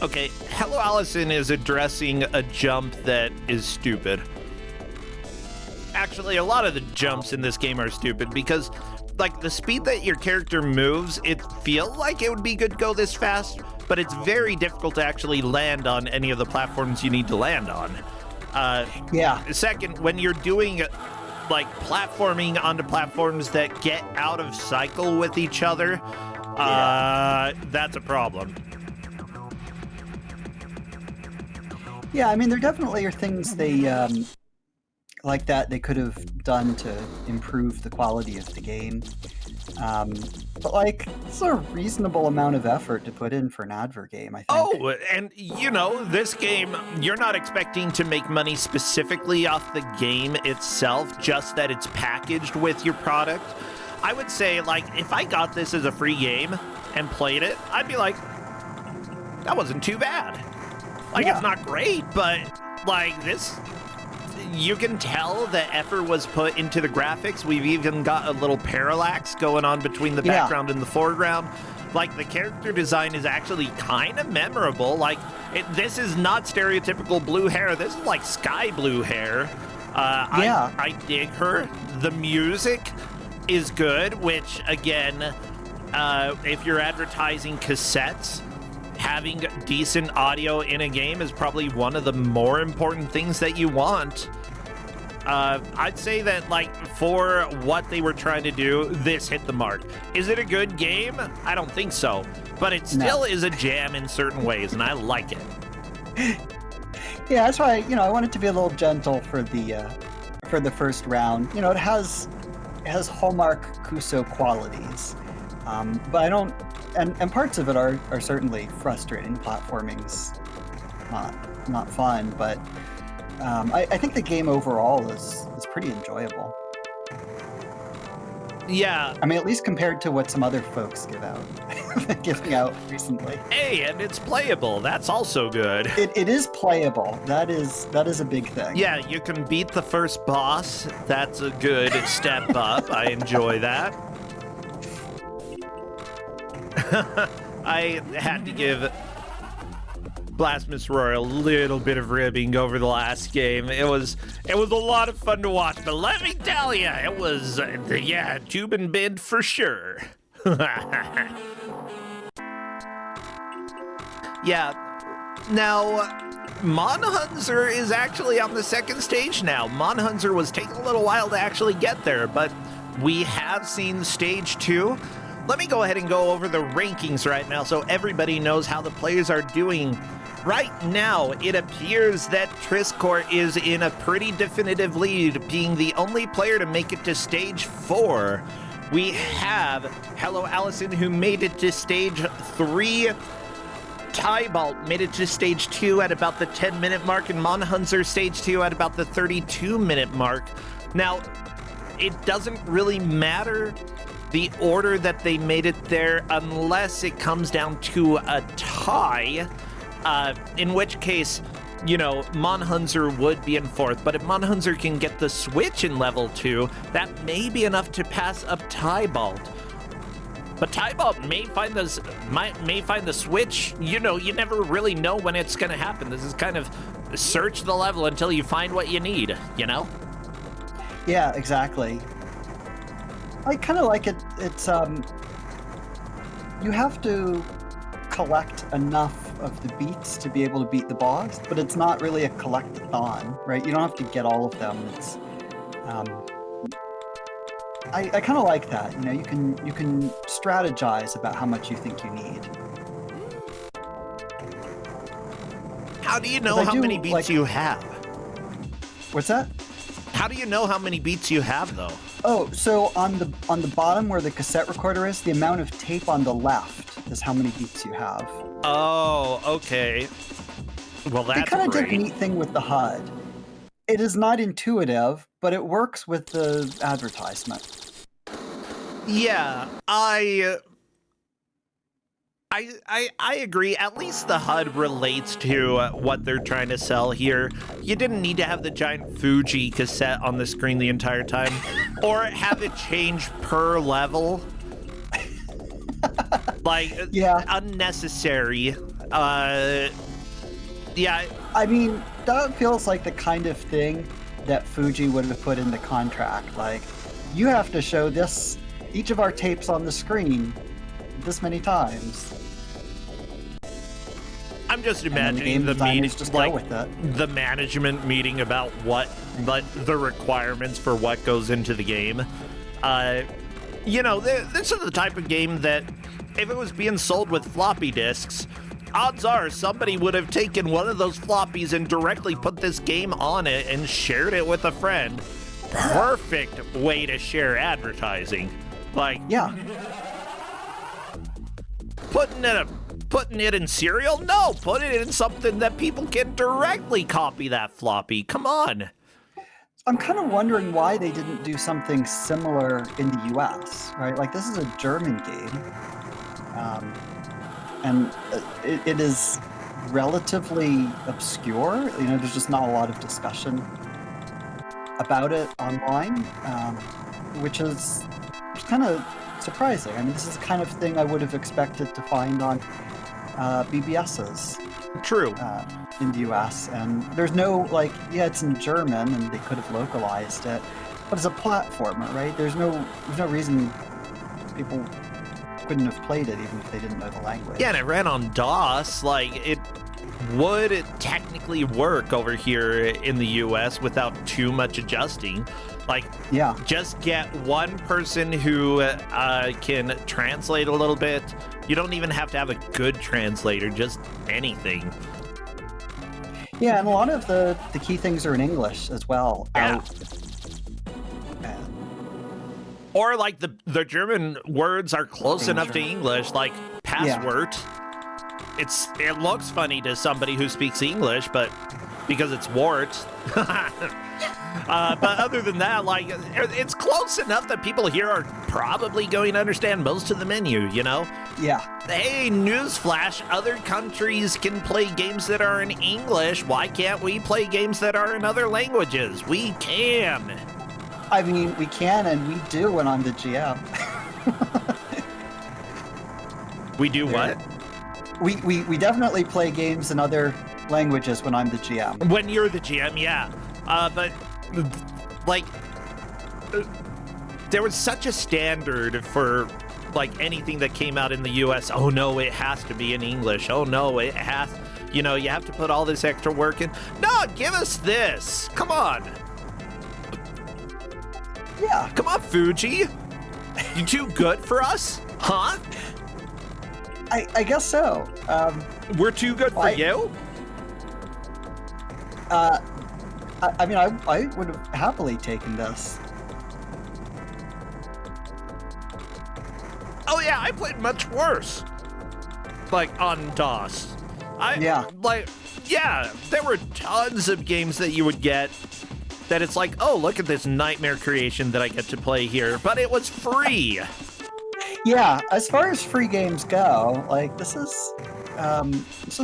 Okay, Hello Allison is addressing a jump that is stupid. Actually, a lot of the jumps in this game are stupid because, like, the speed that your character moves, it feels like it would be good to go this fast, but it's very difficult to actually land on any of the platforms you need to land on. Second, when you're doing, like, platforming onto platforms that get out of cycle with each other, that's a problem. Yeah, I mean, there definitely are things they, like that they could have done to improve the quality of the game. But, like, it's a reasonable amount of effort to put in for an advert game, I think. Oh, and, this game, you're not expecting to make money specifically off the game itself, just that it's packaged with your product. I would say, like, if I got this as a free game and played it, I'd be like, that wasn't too bad. Like, it's not great, but, like, this... You can tell the effort was put into the graphics. We've even got a little parallax going on between the background and the foreground. Like, the character design is actually kind of memorable. Like, this is not stereotypical blue hair. This is like sky blue hair. I dig her. The music is good, which, again, if you're advertising cassettes, having decent audio in a game is probably one of the more important things that you want. I'd say that, like, for what they were trying to do, this hit the mark. Is it a good game? I don't think so. But it still is a jam in certain ways, and I like it. Yeah, that's why, I want it to be a little gentle for the first round. It has hallmark Kuso qualities. But I don't... And parts of it are certainly frustrating. Platforming's not fun, but I think the game overall is pretty enjoyable. Yeah. I mean, at least compared to what some other folks giving out recently. Hey, and it's playable. That's also good. It is playable. That is a big thing. Yeah, you can beat the first boss. That's a good step up. I enjoy that. I had to give Blasphemous Royal a little bit of ribbing over the last game. It was a lot of fun to watch, but let me tell you, it was, tube and bid for sure. Yeah, now, Monhunzer is actually on the second stage now. Monhunzer was taking a little while to actually get there, but we have seen stage 2. Let me go ahead and go over the rankings right now so everybody knows how the players are doing. Right now, it appears that Triscor is in a pretty definitive lead, being the only player to make it to stage 4. We have Hello Allison, who made it to stage 3. Tybalt made it to stage 2 at about the 10-minute mark, and Monhunzer stage 2 at about the 32-minute mark. Now, it doesn't really matter the order that they made it there unless it comes down to a tie, in which case, Monhunzer would be in 4th. But if Monhunzer can get the switch in level 2, that may be enough to pass up Tybalt. But Tybalt may find the switch. You never really know when it's going to happen. This is kind of search the level until you find what you need, Yeah, exactly. I kind of like it. It's you have to collect enough of the beats to be able to beat the boss, but it's not really a collect-a-thon, right? You don't have to get all of them. It's I kind of like that. You can strategize about how much you think you need. How do you know how many beats you have? What's that? How do you know how many beats you have, though? Oh, so on the bottom where the cassette recorder is, the amount of tape on the left is how many beats you have. Oh, okay. Well, that's great. They kind of did a neat thing with the HUD. It is not intuitive, but it works with the advertisement. Yeah, I agree. At least the HUD relates to what they're trying to sell here. You didn't need to have the giant Fuji cassette on the screen the entire time, or have it change per level. Unnecessary. Yeah. I mean, that feels like the kind of thing that Fuji would have put in the contract. Like, you have to show each of our tapes on the screen this many times. I'm just imagining the meeting, the management meeting about the requirements for what goes into the game. This is the type of game that if it was being sold with floppy disks, odds are somebody would have taken one of those floppies and directly put this game on it and shared it with a friend. Perfect way to share advertising. Yeah. Putting it in cereal? No, put it in something that people can directly copy that floppy. Come on. I'm kind of wondering why they didn't do something similar in the US, right? Like, this is a German game. And it is relatively obscure. There's just not a lot of discussion about it online, which is kind of surprising. I mean, this is the kind of thing I would have expected to find on BBSs. True. In the US, and there's no, it's in German, and they could have localized it, but it's a platformer, right? There's no reason people couldn't have played it even if they didn't know the language. Yeah, and it ran on DOS. It would technically work over here in the US without too much adjusting. Just get one person who can translate a little bit. You don't even have to have a good translator, just anything. Yeah, and a lot of the key things are in English as well. Yeah. Or the German words are close enough to English, like password. Yeah. It looks funny to somebody who speaks English, but because it's wart. But other than that, like, it's close enough that people here are probably going to understand most of the menu, you know? Yeah. Hey, newsflash, other countries can play games that are in English. Why can't we play games that are in other languages? We can. I mean, we can and we do when I'm the GM. We do what? We definitely play games in other languages when I'm the GM. When you're the GM, yeah. But, like, there was such a standard for, like, anything that came out in the U.S. Oh, no, it has to be in English. Oh, no, it has, you know, you have to put all this extra work in. No, give us this. Come on. Yeah. Come on, Fuji. You too good for us? Huh? I guess so. We're too good for you? I mean, I would have happily taken this. Oh, yeah, I played much worse. Like, on DOS. Yeah. Like, yeah, there were tons of games that you would get that it's like, oh, look at this nightmare creation that I get to play here, but it was free. Yeah, as far as free games go, like, this is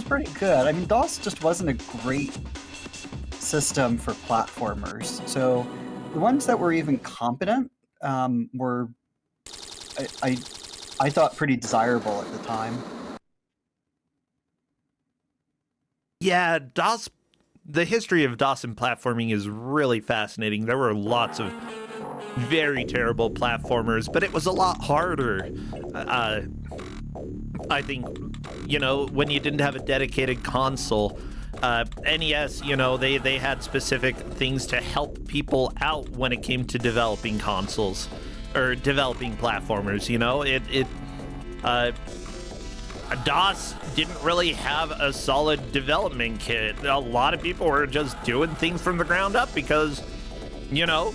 pretty good. I mean, DOS just wasn't a great system for platformers. So the ones that were even competent were, I thought, pretty desirable at the time. Yeah, DOS, the history of DOS and platforming is really fascinating. There were lots of very terrible platformers, but it was a lot harder. I think, you know, when you didn't have a dedicated console. NES, you know, they had specific things to help people out when it came to developing consoles or developing platformers, you know. DOS didn't really have a solid development kit. A lot of people were just doing things from the ground up because, you know,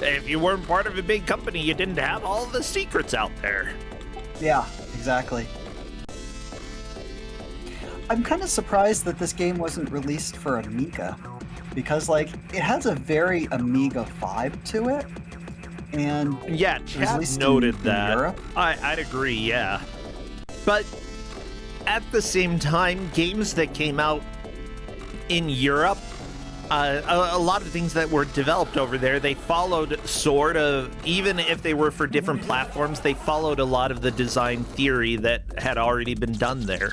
if you weren't part of a big company, you didn't have all the secrets out there. Yeah, exactly. I'm kind of surprised that this game wasn't released for Amiga, because, like, it has a very Amiga vibe to it, and yeah, chat noted that. In Europe. I'd agree, yeah. But at the same time, games that came out in Europe, a lot of things that were developed over there, they followed sort of, even if they were for different platforms, they followed a lot of the design theory that had already been done there.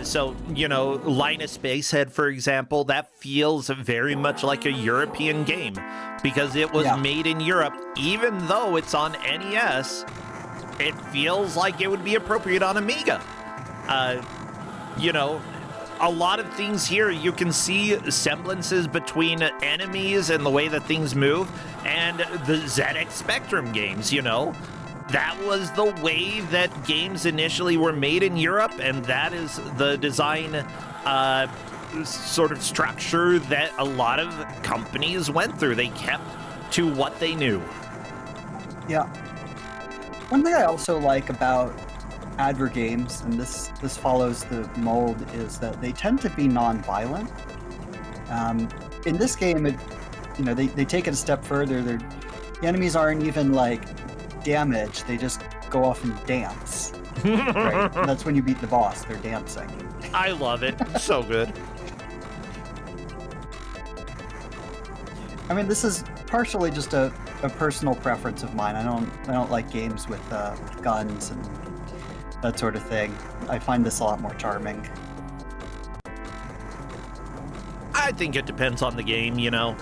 So, you know, Linus Spacehead, for example, that feels very much like a European game because it was made in Europe. Even though it's on NES, it feels like it would be appropriate on Amiga. You know, a lot of things here, you can see semblances between enemies and the way that things move and the ZX Spectrum games, you know. That was the way that games initially were made in Europe, and that is the design sort of structure that a lot of companies went through. They kept to what they knew. Yeah. One thing I also like about adver games, and this follows the mold, is that they tend to be non-violent. In this game, they take it a step further. The enemies aren't even like damage, they just go off and dance. Right? And that's when you beat the boss, they're dancing. I love it. So good. I mean, this is partially just a personal preference of mine. I don't like games with guns and that sort of thing. I find this a lot more charming. I think it depends on the game, you know.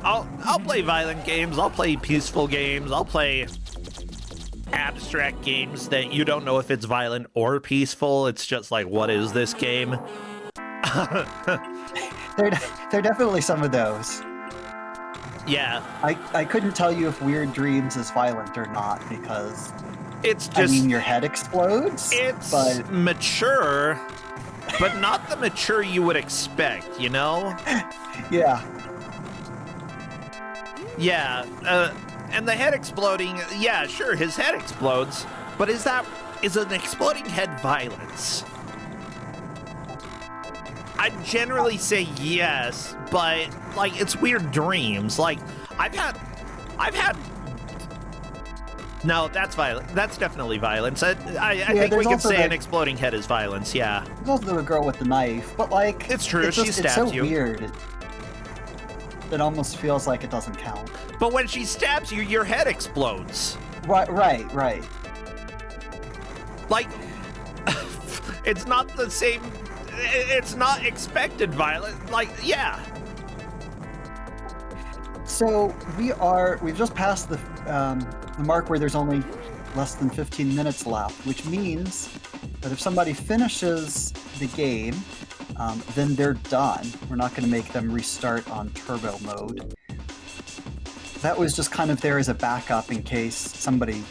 I'll play violent games, I'll play peaceful games, I'll play abstract games that you don't know if it's violent or peaceful. It's just like, what is this game? There are definitely some of those. Yeah. I couldn't tell you if Weird Dreams is violent or not because it's just, I mean, your head explodes. It's mature, but not the mature you would expect, you know? Yeah. Yeah, and the head exploding, yeah, sure, his head explodes, but is an exploding head violence? I'd generally say yes, but like it's weird dreams. Like I've had. No, that's violent. That's definitely violence. I think we can say an exploding head is violence. Yeah. There's also the girl with the knife, but like it's true. She stabs it's so you. Weird. It almost feels like it doesn't count. But when she stabs you, your head explodes. Right. Like, it's not the same. It's not expected violence. Like, yeah. So we've just passed the mark where there's only less than 15 minutes left, which means that if somebody finishes the game, then they're done. We're not going to make them restart on turbo mode. That was just kind of there as a backup in case somebody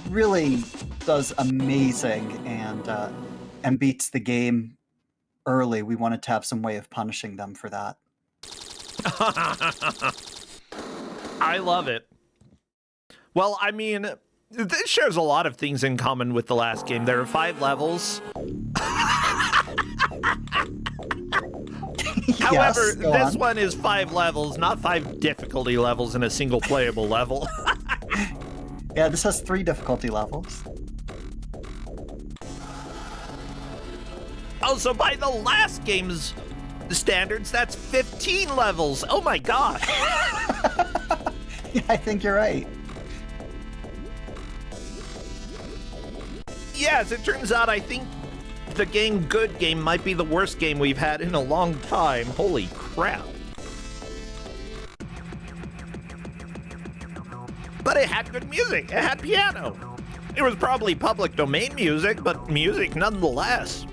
really does amazing and beats the game early. We wanted to have some way of punishing them for that. I love it. Well, I mean, this shares a lot of things in common with the last game. There are 5 levels. However, this one is 5 levels, not 5 difficulty levels in a single playable level. Yeah, this has 3 difficulty levels. Oh, so by the last game's standards, that's 15 levels. Oh my gosh. Yeah, I think you're right. Yes, it turns out I think the game Good Game might be the worst game we've had in a long time. Holy crap. But it had good music. It had piano. It was probably public domain music, but music nonetheless.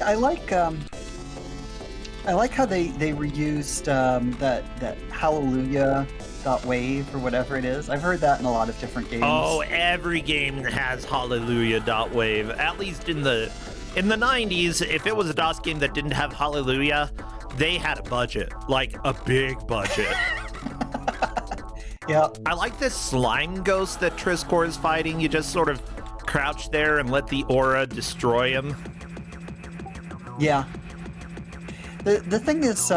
I like how they reused that Hallelujah.wave or whatever it is. I've heard that in a lot of different games. Oh, every game has Hallelujah.wave. At least in the 90s, if it was a DOS game that didn't have Hallelujah, they had a budget, like a big budget. Yeah. I like this slime ghost that Triscor is fighting. You just sort of crouch there and let the aura destroy him. Yeah. The thing is,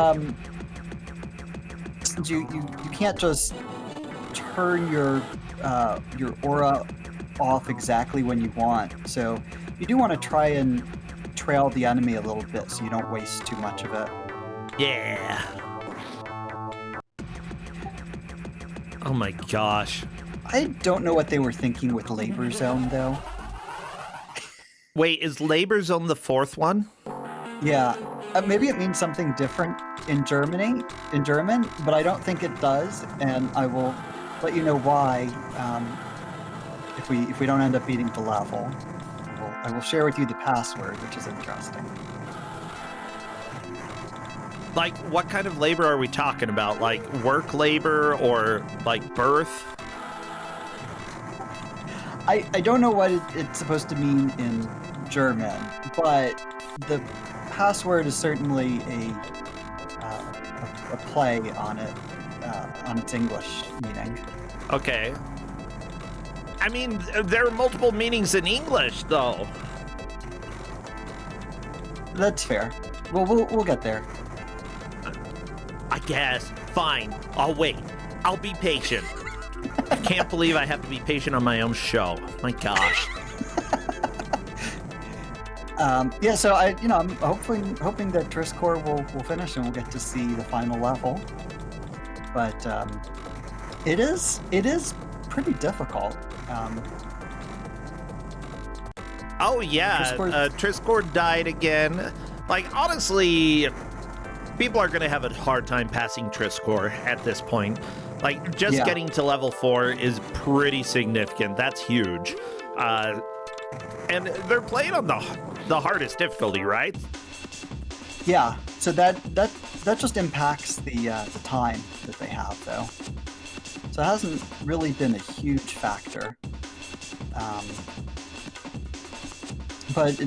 you can't just turn your aura off exactly when you want. So you do want to try and trail the enemy a little bit so you don't waste too much of it. Yeah. Oh my gosh. I don't know what they were thinking with Labor Zone, though. Wait, is Labor Zone the 4th one? Yeah. Maybe it means something different in German, but I don't think it does, and I will let you know why if we don't end up beating the level. I will share with you the password, which is interesting. Like, what kind of labor are we talking about? Like, work labor or, like, birth? I don't know what it's supposed to mean in German, but the password is certainly a play on it, on its English meaning. Okay. I mean, there are multiple meanings in English, though. That's fair. Well, we'll get there. I guess. Fine. I'll wait. I'll be patient. I can't believe I have to be patient on my own show. My gosh. Yeah, so I'm hoping that Triscor will finish and we'll get to see the final level. But it is pretty difficult. Oh yeah, Triscor died again. Like, honestly, people are gonna have a hard time passing Triscor at this point. Like, just getting to level 4 is pretty significant. That's huge. And they're playing on the hardest difficulty, right? Yeah. So that just impacts the time that they have, though. So it hasn't really been a huge factor. But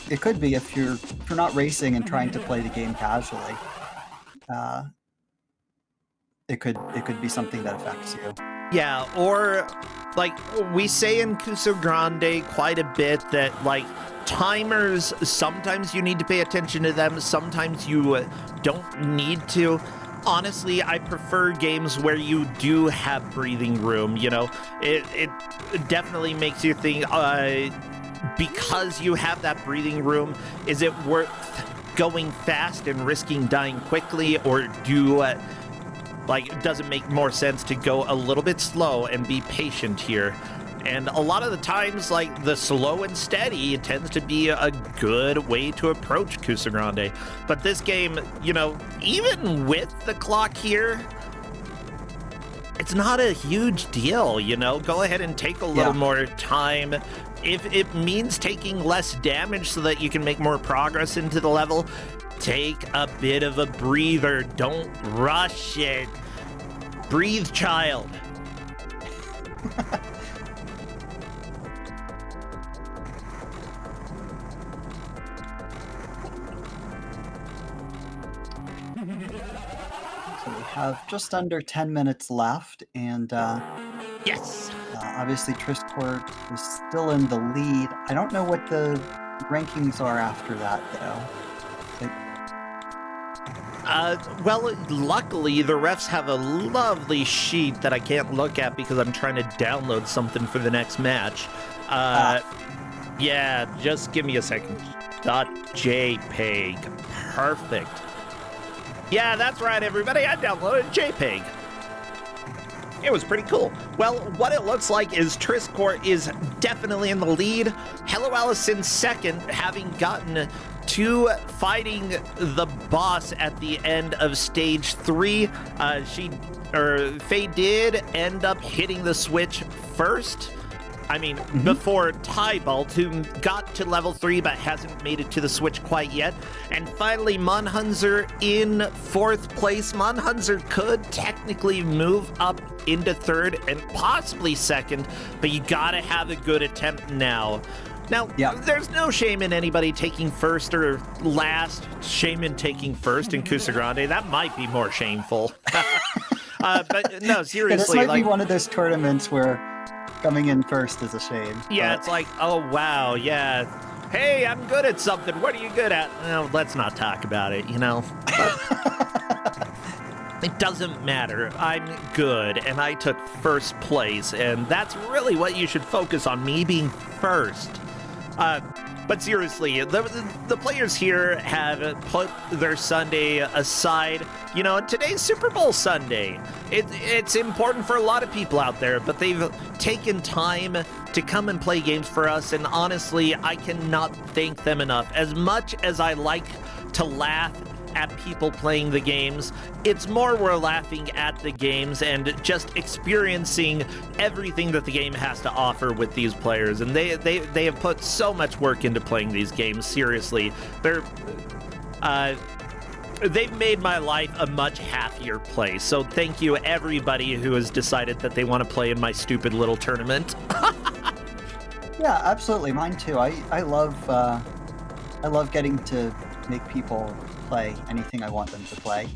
it could be if you're not racing and trying to play the game casually. It could be something that affects you. Yeah, or like, we say in Kusogrand8 quite a bit that, like, timers, sometimes you need to pay attention to them, sometimes you don't need to. Honestly, I prefer games where you do have breathing room, you know? It definitely makes you think, because you have that breathing room, is it worth going fast and risking dying quickly, or does it make more sense to go a little bit slow and be patient here? And a lot of the times, like, the slow and steady tends to be a good way to approach Kusogrand8. But this game, you know, even with the clock here, it's not a huge deal, you know? Go ahead and take a little more time. If it means taking less damage so that you can make more progress into the level, take a bit of a breather. Don't rush it. Breathe, child. So we have just under 10 minutes left, and Yes. obviously Triscore is still in the lead. I don't know what the rankings are after that, though. Well, luckily, the refs have a lovely sheet that I can't look at because I'm trying to download something for the next match. Yeah, just give me a second. .jpeg. Perfect. Yeah, that's right, everybody. I downloaded JPEG. It was pretty cool. Well, what it looks like is Triscore is definitely in the lead. Hello Alice in second, having gotten to fighting the boss at the end of stage 3. Faye did end up hitting the switch first. I mean, before Tybalt, who got to level 3 but hasn't made it to the switch quite yet. And finally, Monhunzer in 4th place. Monhunzer could technically move up into 3rd and possibly 2nd, but you gotta have a good attempt now. Now, there's no shame in anybody taking 1st or last. Shame in taking 1st in Kusogrand8. That might be more shameful. But no, seriously. This might be one of those tournaments where coming in 1st is a shame. Yeah, it's like, oh, wow, yeah. Hey, I'm good at something. What are you good at? No, let's not talk about it, you know? It doesn't matter. I'm good, and I took 1st place, and that's really what you should focus on, me being 1st. But seriously, the players here have put their Sunday aside. You know, today's Super Bowl Sunday. It's important for a lot of people out there, but they've taken time to come and play games for us, and honestly, I cannot thank them enough. As much as I like to laugh at people playing the games, it's more we're laughing at the games and just experiencing everything that the game has to offer with these players. And they have put so much work into playing these games. Seriously, they've made my life a much happier place. So thank you, everybody who has decided that they want to play in my stupid little tournament. Yeah, absolutely. Mine too. I love getting to make people play anything I want them to play.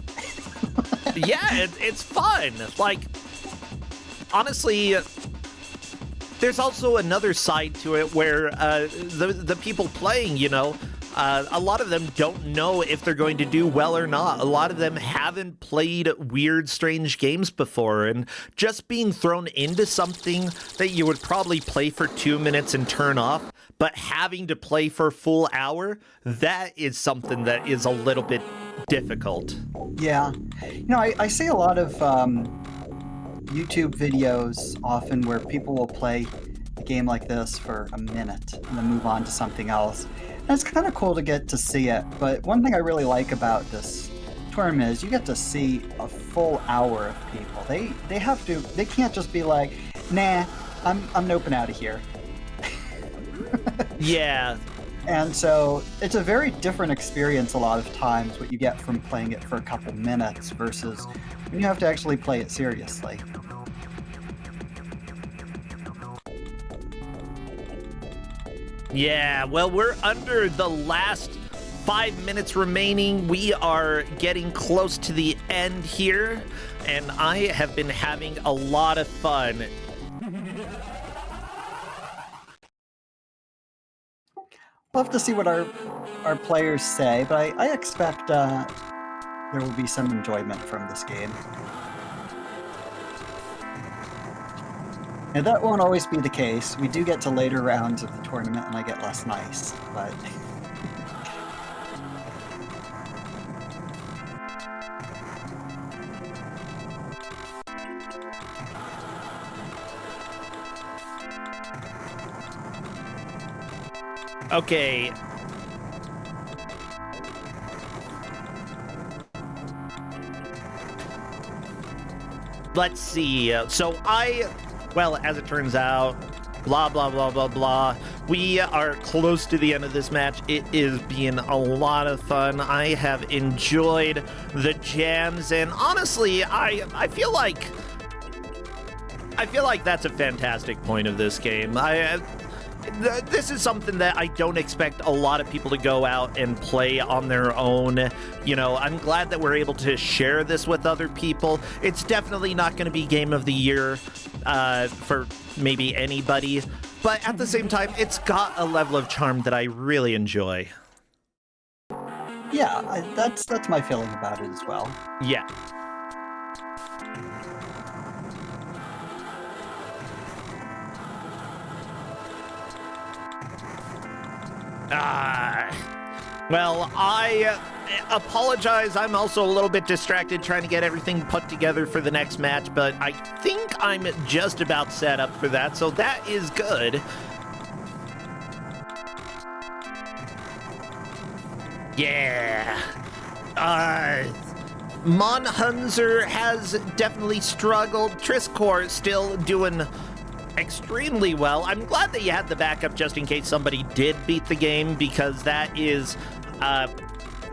Yeah, it's fun. Like, honestly, there's also another side to it where the people playing, you know, a lot of them don't know if they're going to do well or not. A lot of them haven't played weird, strange games before, and just being thrown into something that you would probably play for 2 minutes and turn off, but having to play for a full hour, that is something that is a little bit difficult. Yeah. You know, I see a lot of YouTube videos often where people will play a game like this for a minute and then move on to something else. And it's kind of cool to get to see it, but one thing I really like about this tournament is you get to see a full hour of people. They can't just be like, nah, I'm noping out of here. Yeah. And so it's a very different experience a lot of times what you get from playing it for a couple minutes versus when you have to actually play it seriously. Yeah, well, we're under the last 5 minutes remaining. We are getting close to the end here, and I have been having a lot of fun. We'll have to see what our players say, but I expect there will be some enjoyment from this game. And that won't always be the case. We do get to later rounds of the tournament and I get less nice, but... Okay. Let's see. Well, as it turns out, blah, blah, blah, blah, blah. We are close to the end of this match. It is being a lot of fun. I have enjoyed the jams, and honestly, I feel like that's a fantastic point of this game. This is something that I don't expect a lot of people to go out and play on their own. You know, I'm glad that we're able to share this with other people. It's definitely not going to be Game of the Year for maybe anybody, but at the same time, it's got a level of charm that I really enjoy. Yeah, that's my feeling about it as well. Yeah. Well, I apologize. I'm also a little bit distracted trying to get everything put together for the next match, but I think I'm just about set up for that, so that is good. Yeah. Monhunzer has definitely struggled. Triskor still doing extremely well. I'm glad that you had the backup just in case somebody did beat the game, because that is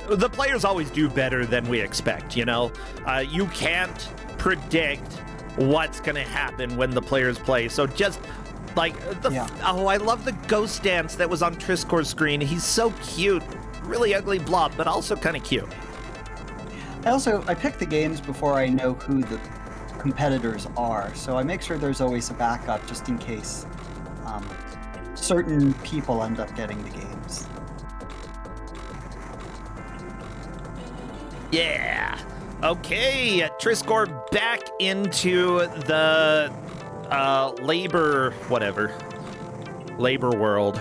the players always do better than we expect, you know? You can't predict what's gonna happen when the players play, so just like oh, I love the ghost dance that was on Triskor's screen. He's so cute. Really ugly blob, but also kind of cute. I pick the games before I know who the competitors are, so I make sure there's always a backup just in case certain people end up getting the games. Yeah. Okay, Triskor back into the labor world.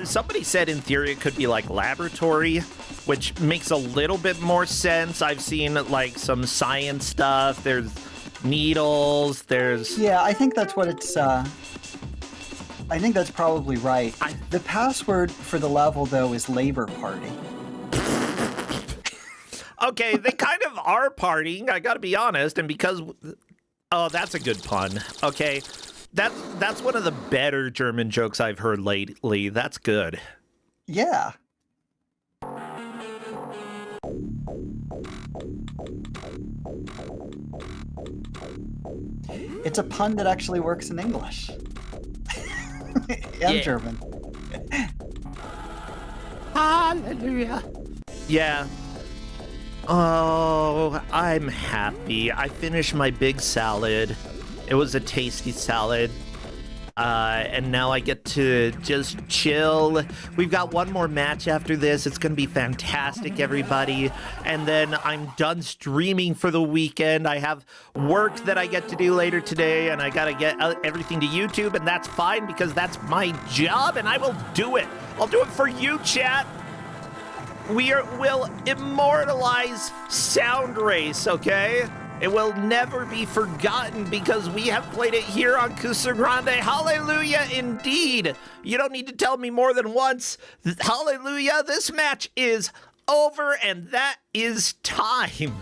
Somebody said in theory it could be like laboratory, which makes a little bit more sense. I've seen like some science stuff. There's needles, there's... Yeah, I think that's what it's... I think that's probably right. The password for the level, though, is Labor Party. Okay, they kind of are partying, I gotta be honest, and because... Oh, that's a good pun. Okay, that's one of the better German jokes I've heard lately. That's good. Yeah. It's a pun that actually works in English. And German. Hallelujah. Yeah. Oh, I'm happy. I finished my big salad. It was a tasty salad. And now I get to just chill. We've got one more match after this. It's going to be fantastic, everybody. And then I'm done streaming for the weekend. I have work that I get to do later today, and I got to get everything to YouTube, and that's fine because that's my job, and I will do it. I'll do it for you, chat. We'll immortalize Soundrace, okay? It will never be forgotten because we have played it here on Kusogrand8. Hallelujah, indeed. You don't need to tell me more than once. Hallelujah, this match is over, and that is time.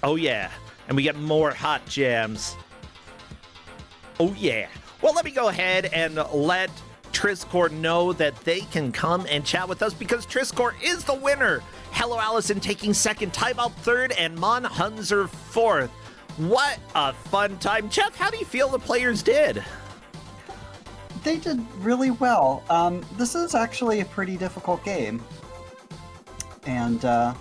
Oh, yeah. And we get more hot jams. Oh, yeah. Well, let me go ahead and let Triskor know that they can come and chat with us because Triskor is the winner. Hello Allison taking second, Timeout third, and Monhunzer fourth. What a fun time. Jeff, how do you feel the players did? They did really well. This is actually a pretty difficult game. And yeah,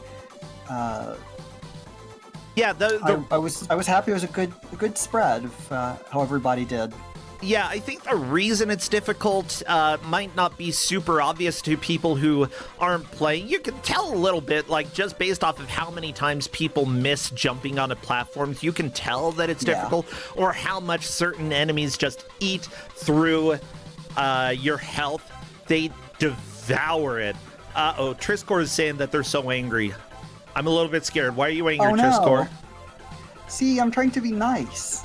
I was happy it was a good spread of how everybody did. Yeah, I think the reason it's difficult might not be super obvious to people who aren't playing. You can tell a little bit, like, just based off of how many times people miss jumping onto platforms. You can tell that it's difficult, or how much certain enemies just eat through your health. They devour it. Uh-oh, Triscore is saying that they're so angry. I'm a little bit scared. Why are you angry, Triscore? See, I'm trying to be nice.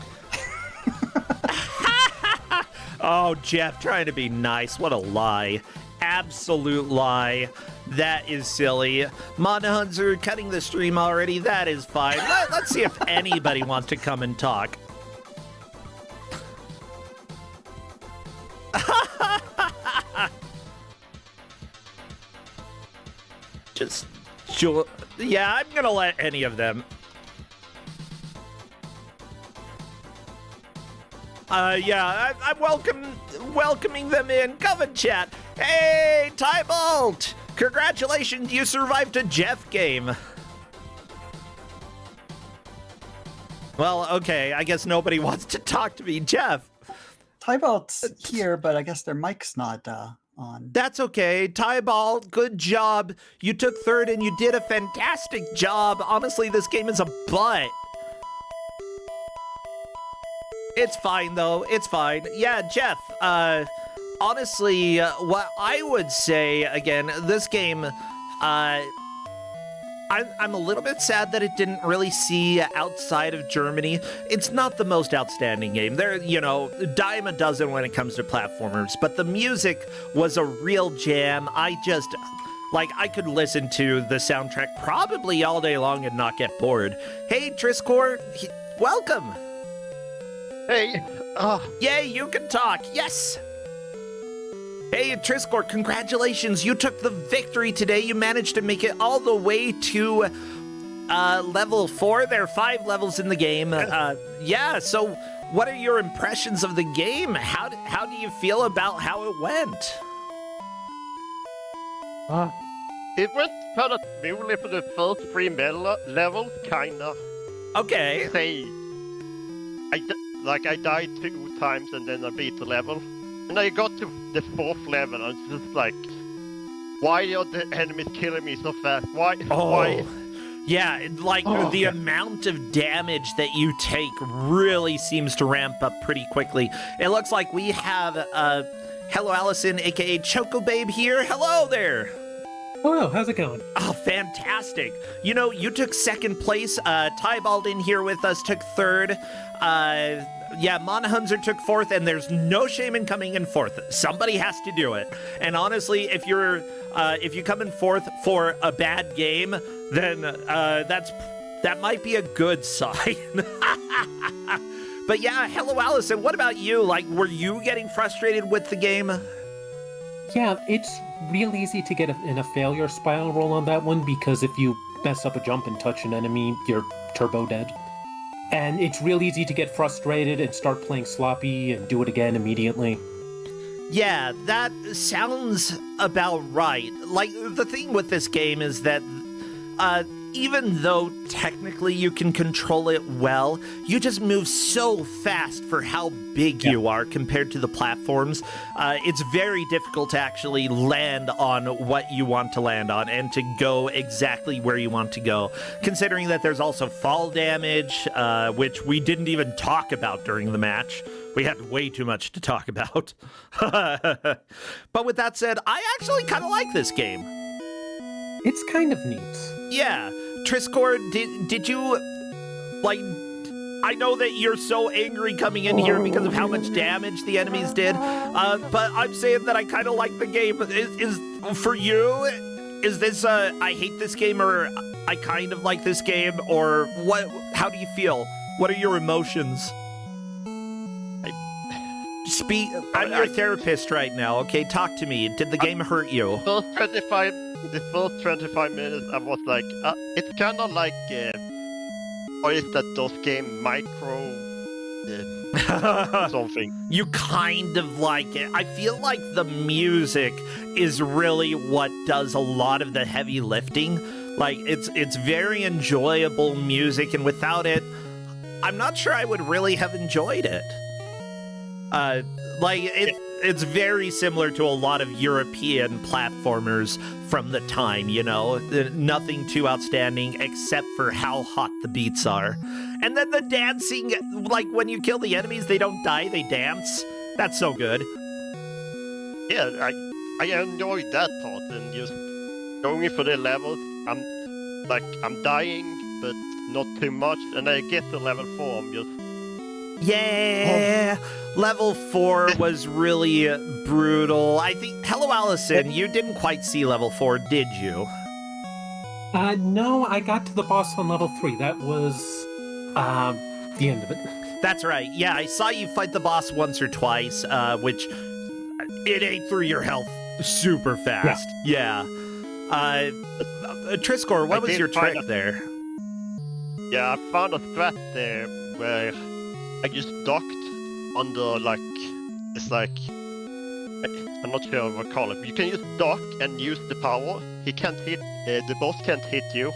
Oh, Jeff, trying to be nice. What a lie. Absolute lie. That is silly. Monhunzer cutting the stream already. That is fine. Let's see if anybody wants to come and talk. Yeah, I'm gonna let any of them. Yeah, I'm welcoming them in. Come and chat. Hey, Tybalt! Congratulations, you survived a Jeff game. Well, okay, I guess nobody wants to talk to me. Jeff. Tybalt's here, but I guess their mic's not on. That's okay. Tybalt, good job. You took third and you did a fantastic job. Honestly, this game is a butt. It's fine, though. It's fine. Yeah, Jeff, honestly, what I would say, again, this game, I'm a little bit sad that it didn't really see outside of Germany. It's not the most outstanding game. There, dime a dozen when it comes to platformers, but the music was a real jam. I could listen to the soundtrack probably all day long and not get bored. Hey, Triscore, welcome. Hey. Yay, you can talk. Yes. Hey, Triscore, congratulations. You took the victory today. You managed to make it all the way to level 4. There are 5 levels in the game. Yeah, so what are your impressions of the game? How do you feel about how it went? It went kind of smoothly for the first 3 levels, kind of. Okay. I died 2 times and then I beat the level. And I got to the 4th level and it's just like, why are the enemies killing me so fast? Why? Yeah, the amount of damage that you take really seems to ramp up pretty quickly. It looks like we have Hello Allison, aka Choco Babe here. Hello there. Hello, how's it going? Oh, fantastic. You took 2nd place. Tybalt in here with us took 3rd. Yeah, Monhunzer took 4th, and there's no shame in coming in 4th. Somebody has to do it. And honestly, if you come in 4th for a bad game, then that might be a good sign. But yeah, hello, Allison. What about you? Were you getting frustrated with the game? Yeah, it's real easy to get in a failure spiral on that one, because if you mess up a jump and touch an enemy, you're turbo dead. And it's real easy to get frustrated and start playing sloppy and do it again immediately. Yeah, that sounds about right. The thing with this game is that even though technically you can control it well, you just move so fast for how big you are compared to the platforms. It's very difficult to actually land on what you want to land on and to go exactly where you want to go, considering that there's also fall damage, which we didn't even talk about during the match. We had way too much to talk about. But with that said, I actually kind of like this game. It's kind of neat. Yeah. Triscore, did you, I know that you're so angry coming in here because of how much damage the enemies did, but I'm saying that I kind of like the game. Is for you, is this I hate this game, or I kind of like this game, or what? How do you feel? What are your emotions? I'm your therapist right now, okay? Talk to me. Did the game hurt you? The first 25 minutes, I was like, it's kind of like, what is that, those game Micro, something. You kind of like it. I feel like the music is really what does a lot of the heavy lifting. It's very enjoyable music, and without it, I'm not sure I would really have enjoyed it. It's very similar to a lot of European platformers from the time, you know? Nothing too outstanding except for how hot the beats are. And then the dancing, like when you kill the enemies, they don't die, they dance. That's so good. Yeah, I enjoyed that part, and just going for the levels. I'm dying, but not too much, and I get to level 4. I'm just Level 4 was really brutal. I think. Hello, Allison. You didn't quite see level 4, did you? No, I got to the boss on level 3. That was the end of it. That's right. Yeah, I saw you fight the boss once or twice, which it ate through your health super fast. Yeah. Triscor, what was your trick there? Yeah, I found a strat there where I just docked under I'm not sure what to call it. You can just dock and use the power. He can't hit, the boss can't hit you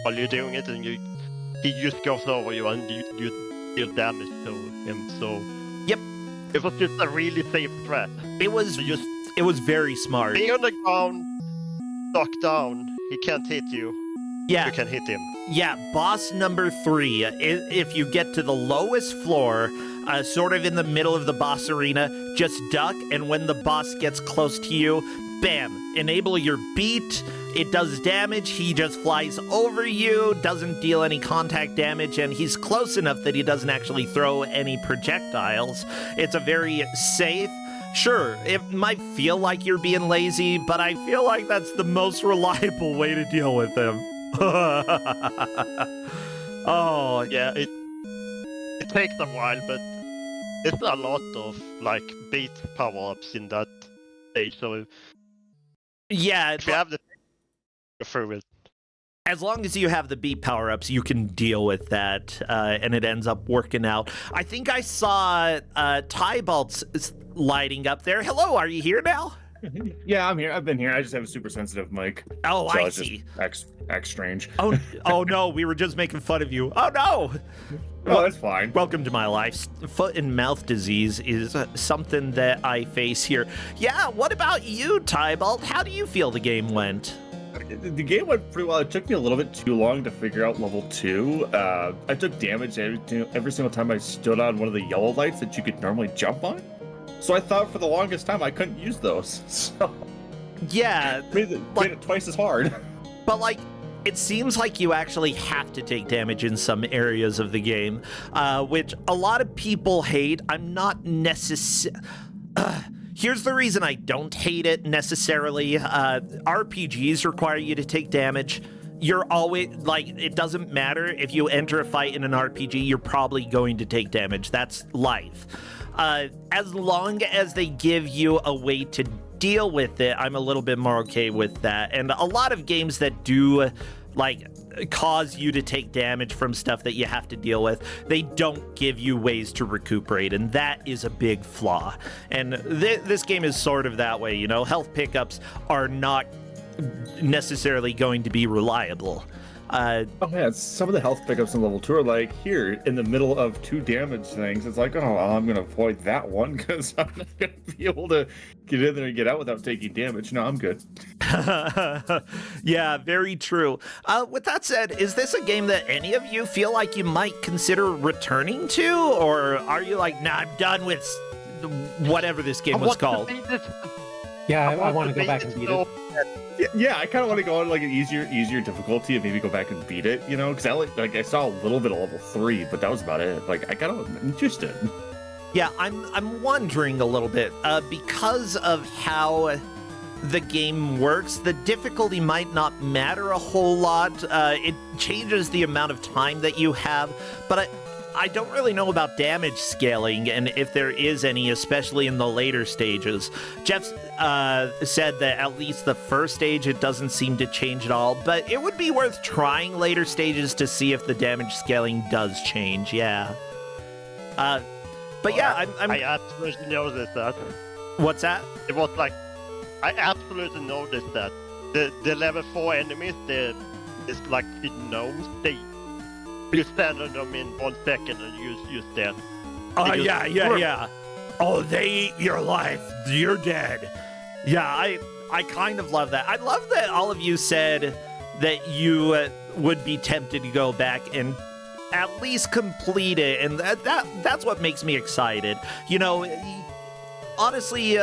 while you're doing it, and he just goes over you and you deal damage to him. So yep, it was just a really safe strat. It was very smart. Being on the ground, dock down, he can't hit you. Yeah. You can hit him. Yeah, boss number 3. If you get to the lowest floor, sort of in the middle of the boss arena, just duck, and when the boss gets close to you, bam, enable your beat. It does damage. He just flies over you, doesn't deal any contact damage, and he's close enough that he doesn't actually throw any projectiles. It's a very safe. Sure, it might feel like you're being lazy, but I feel like that's the most reliable way to deal with him. Oh, yeah, it takes a while, but it's a lot of beat power-ups in that stage, so yeah, if you have the go through it. As long as you have the beat power-ups, you can deal with that, and it ends up working out. I think I saw Tybalt's lighting up there. Hello, are you here now? Yeah, I'm here. I've been here. I just have a super sensitive mic. Oh, so I it's see. Just act strange. Oh no, we were just making fun of you. Oh no! Oh, that's fine. Welcome to my life. Foot and mouth disease is something that I face here. Yeah, what about you, Tybalt? How do you feel the game went? The game went pretty well. It took me a little bit too long to figure out level 2. I took damage every single time I stood on one of the yellow lights that you could normally jump on. So I thought for the longest time I couldn't use those. So yeah, made it twice as hard. But it seems like you actually have to take damage in some areas of the game, which a lot of people hate. I'm not necessarily... Here's the reason I don't hate it necessarily. RPGs require you to take damage. You're always, it doesn't matter if you enter a fight in an RPG, you're probably going to take damage. That's life. As long as they give you a way to deal with it, I'm a little bit more okay with that. And a lot of games that do cause you to take damage from stuff that you have to deal with, they don't give you ways to recuperate, and that is a big flaw. And this game is sort of that way, you know. Health pickups are not necessarily going to be reliable. Oh yeah, some of the health pickups in level 2 are here in the middle of 2 damage things. It's I'm gonna avoid that one because I'm not gonna be able to get in there and get out without taking damage. No, I'm good. Yeah, very true. With that said, is this a game that any of you feel like you might consider returning to, or are you nah, I'm done with whatever this game was called? Yeah, I want to go back and beat it. Yeah, I kind of want to go on an easier difficulty and maybe go back and beat it, you know, because I saw a little bit of level 3, but that was about it. I kind of interested. Yeah, I'm wondering a little bit because of how the game works. The difficulty might not matter a whole lot. It changes the amount of time that you have, but I don't really know about damage scaling and if there is any, especially in the later stages. Jeff said that at least the first stage, it doesn't seem to change at all, but it would be worth trying later stages to see if the damage scaling does change, yeah. But yeah, I absolutely noticed that. What's that? It was I absolutely noticed that. The level 4 enemies, it's you stand on them in 1 second and you're dead. Oh, yeah. Oh, they eat your life. You're dead. Yeah, I kind of love that. I love that all of you said that you would be tempted to go back and at least complete it, and that's what makes me excited. You know, honestly,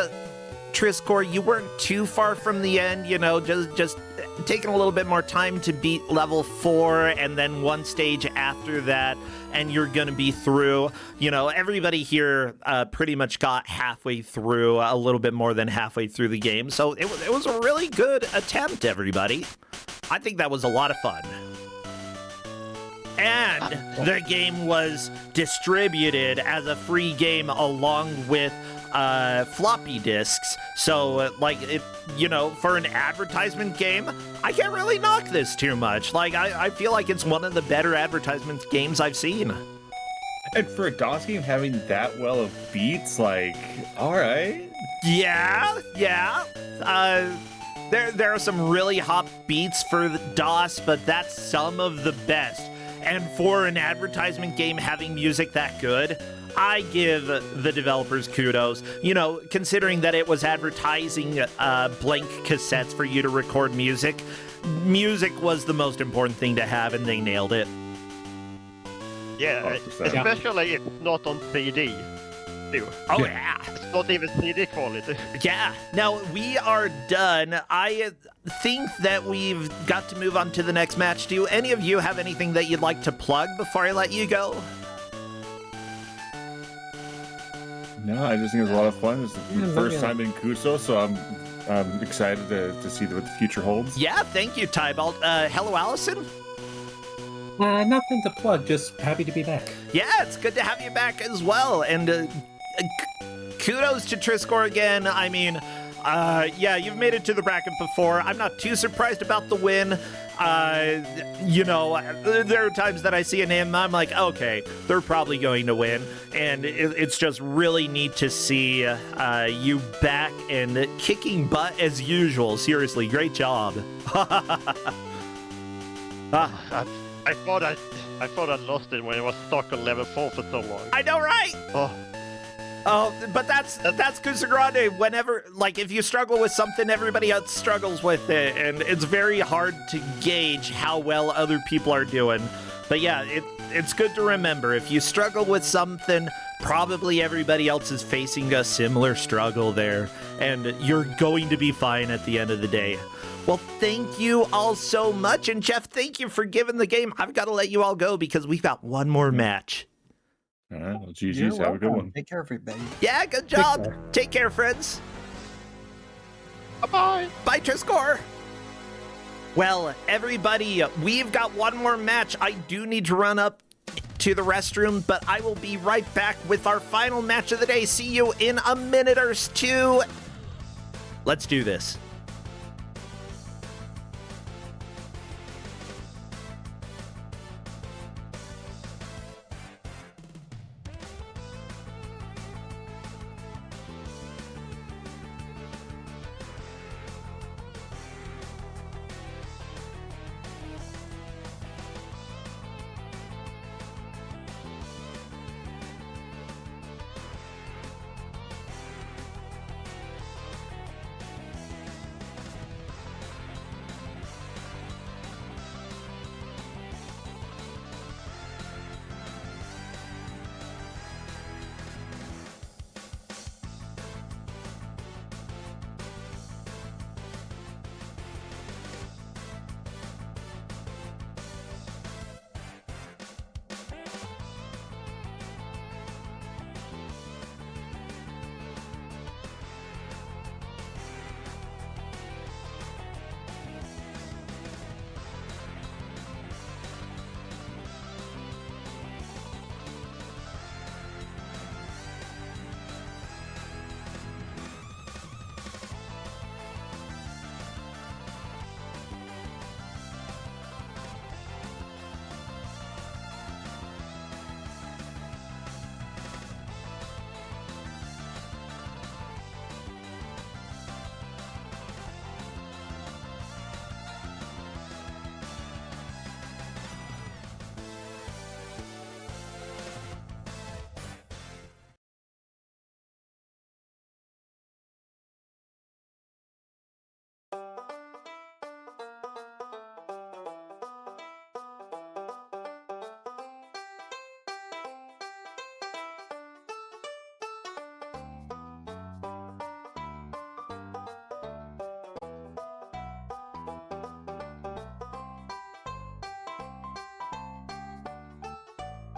Triscor, you weren't too far from the end. You know, just taking a little bit more time to beat level 4, and then one stage after that, and you're gonna be through. You know, everybody here pretty much got halfway through, a little bit more than halfway through the game. So it was a really good attempt, everybody. I think that was a lot of fun. And the game was distributed as a free game along with floppy disks. So, like, you know, for an advertisement game, I can't really knock this too much. Like, I feel like it's one of the better advertisement games I've seen. And for a DOS game having that well of beats, like, all right. Yeah. There are some really hot beats for the DOS, but that's some of the best. And for an advertisement game having music that good, I give the developers kudos. You know, considering that it was advertising blank cassettes for you to record music, music was the most important thing to have, and they nailed it. Yeah, 100%. especially if it's not on CD. Too. Oh, yeah. It's not even CD quality. Yeah. Now, we are done. I think that we've got to move on to the next match. Do any of you have anything that you'd like to plug before I let you go? No, I just think it was a lot of fun. It's the first time in Kuso, so I'm excited to see what the future holds. Yeah, thank you, Tybalt. Hello, Allison? Nothing to plug, just happy to be back. Yeah, it's good to have you back as well. And kudos to Triscor again. I mean, yeah, you've made it to the bracket before. I'm not too surprised about the win. You know, there are times that I see a name, I'm like, okay, they're probably going to win. And it's just really neat to see you back and kicking butt as usual. Seriously, great job. I thought I lost it when I was stuck on level 4 for so long. I know, right? Oh, but that's Kusogrand8. Whenever, like, if you struggle with something, everybody else struggles with it, and it's very hard to gauge how well other people are doing. But yeah, it's good to remember, if you struggle with something, probably everybody else is facing a similar struggle there, and you're going to be fine at the end of the day. Well, thank you all so much, and Jeff, thank you for giving the game. I've got to let you all go because we've got one more match. All right, well, GG's, have a good one. Take care, everybody. Yeah, good job. Take care, friends. Bye-bye. Bye, Triscor. Well, everybody, we've got one more match. I do need to run up to the restroom, but I will be right back with our final match of the day. See you in a minute or two. Let's do this.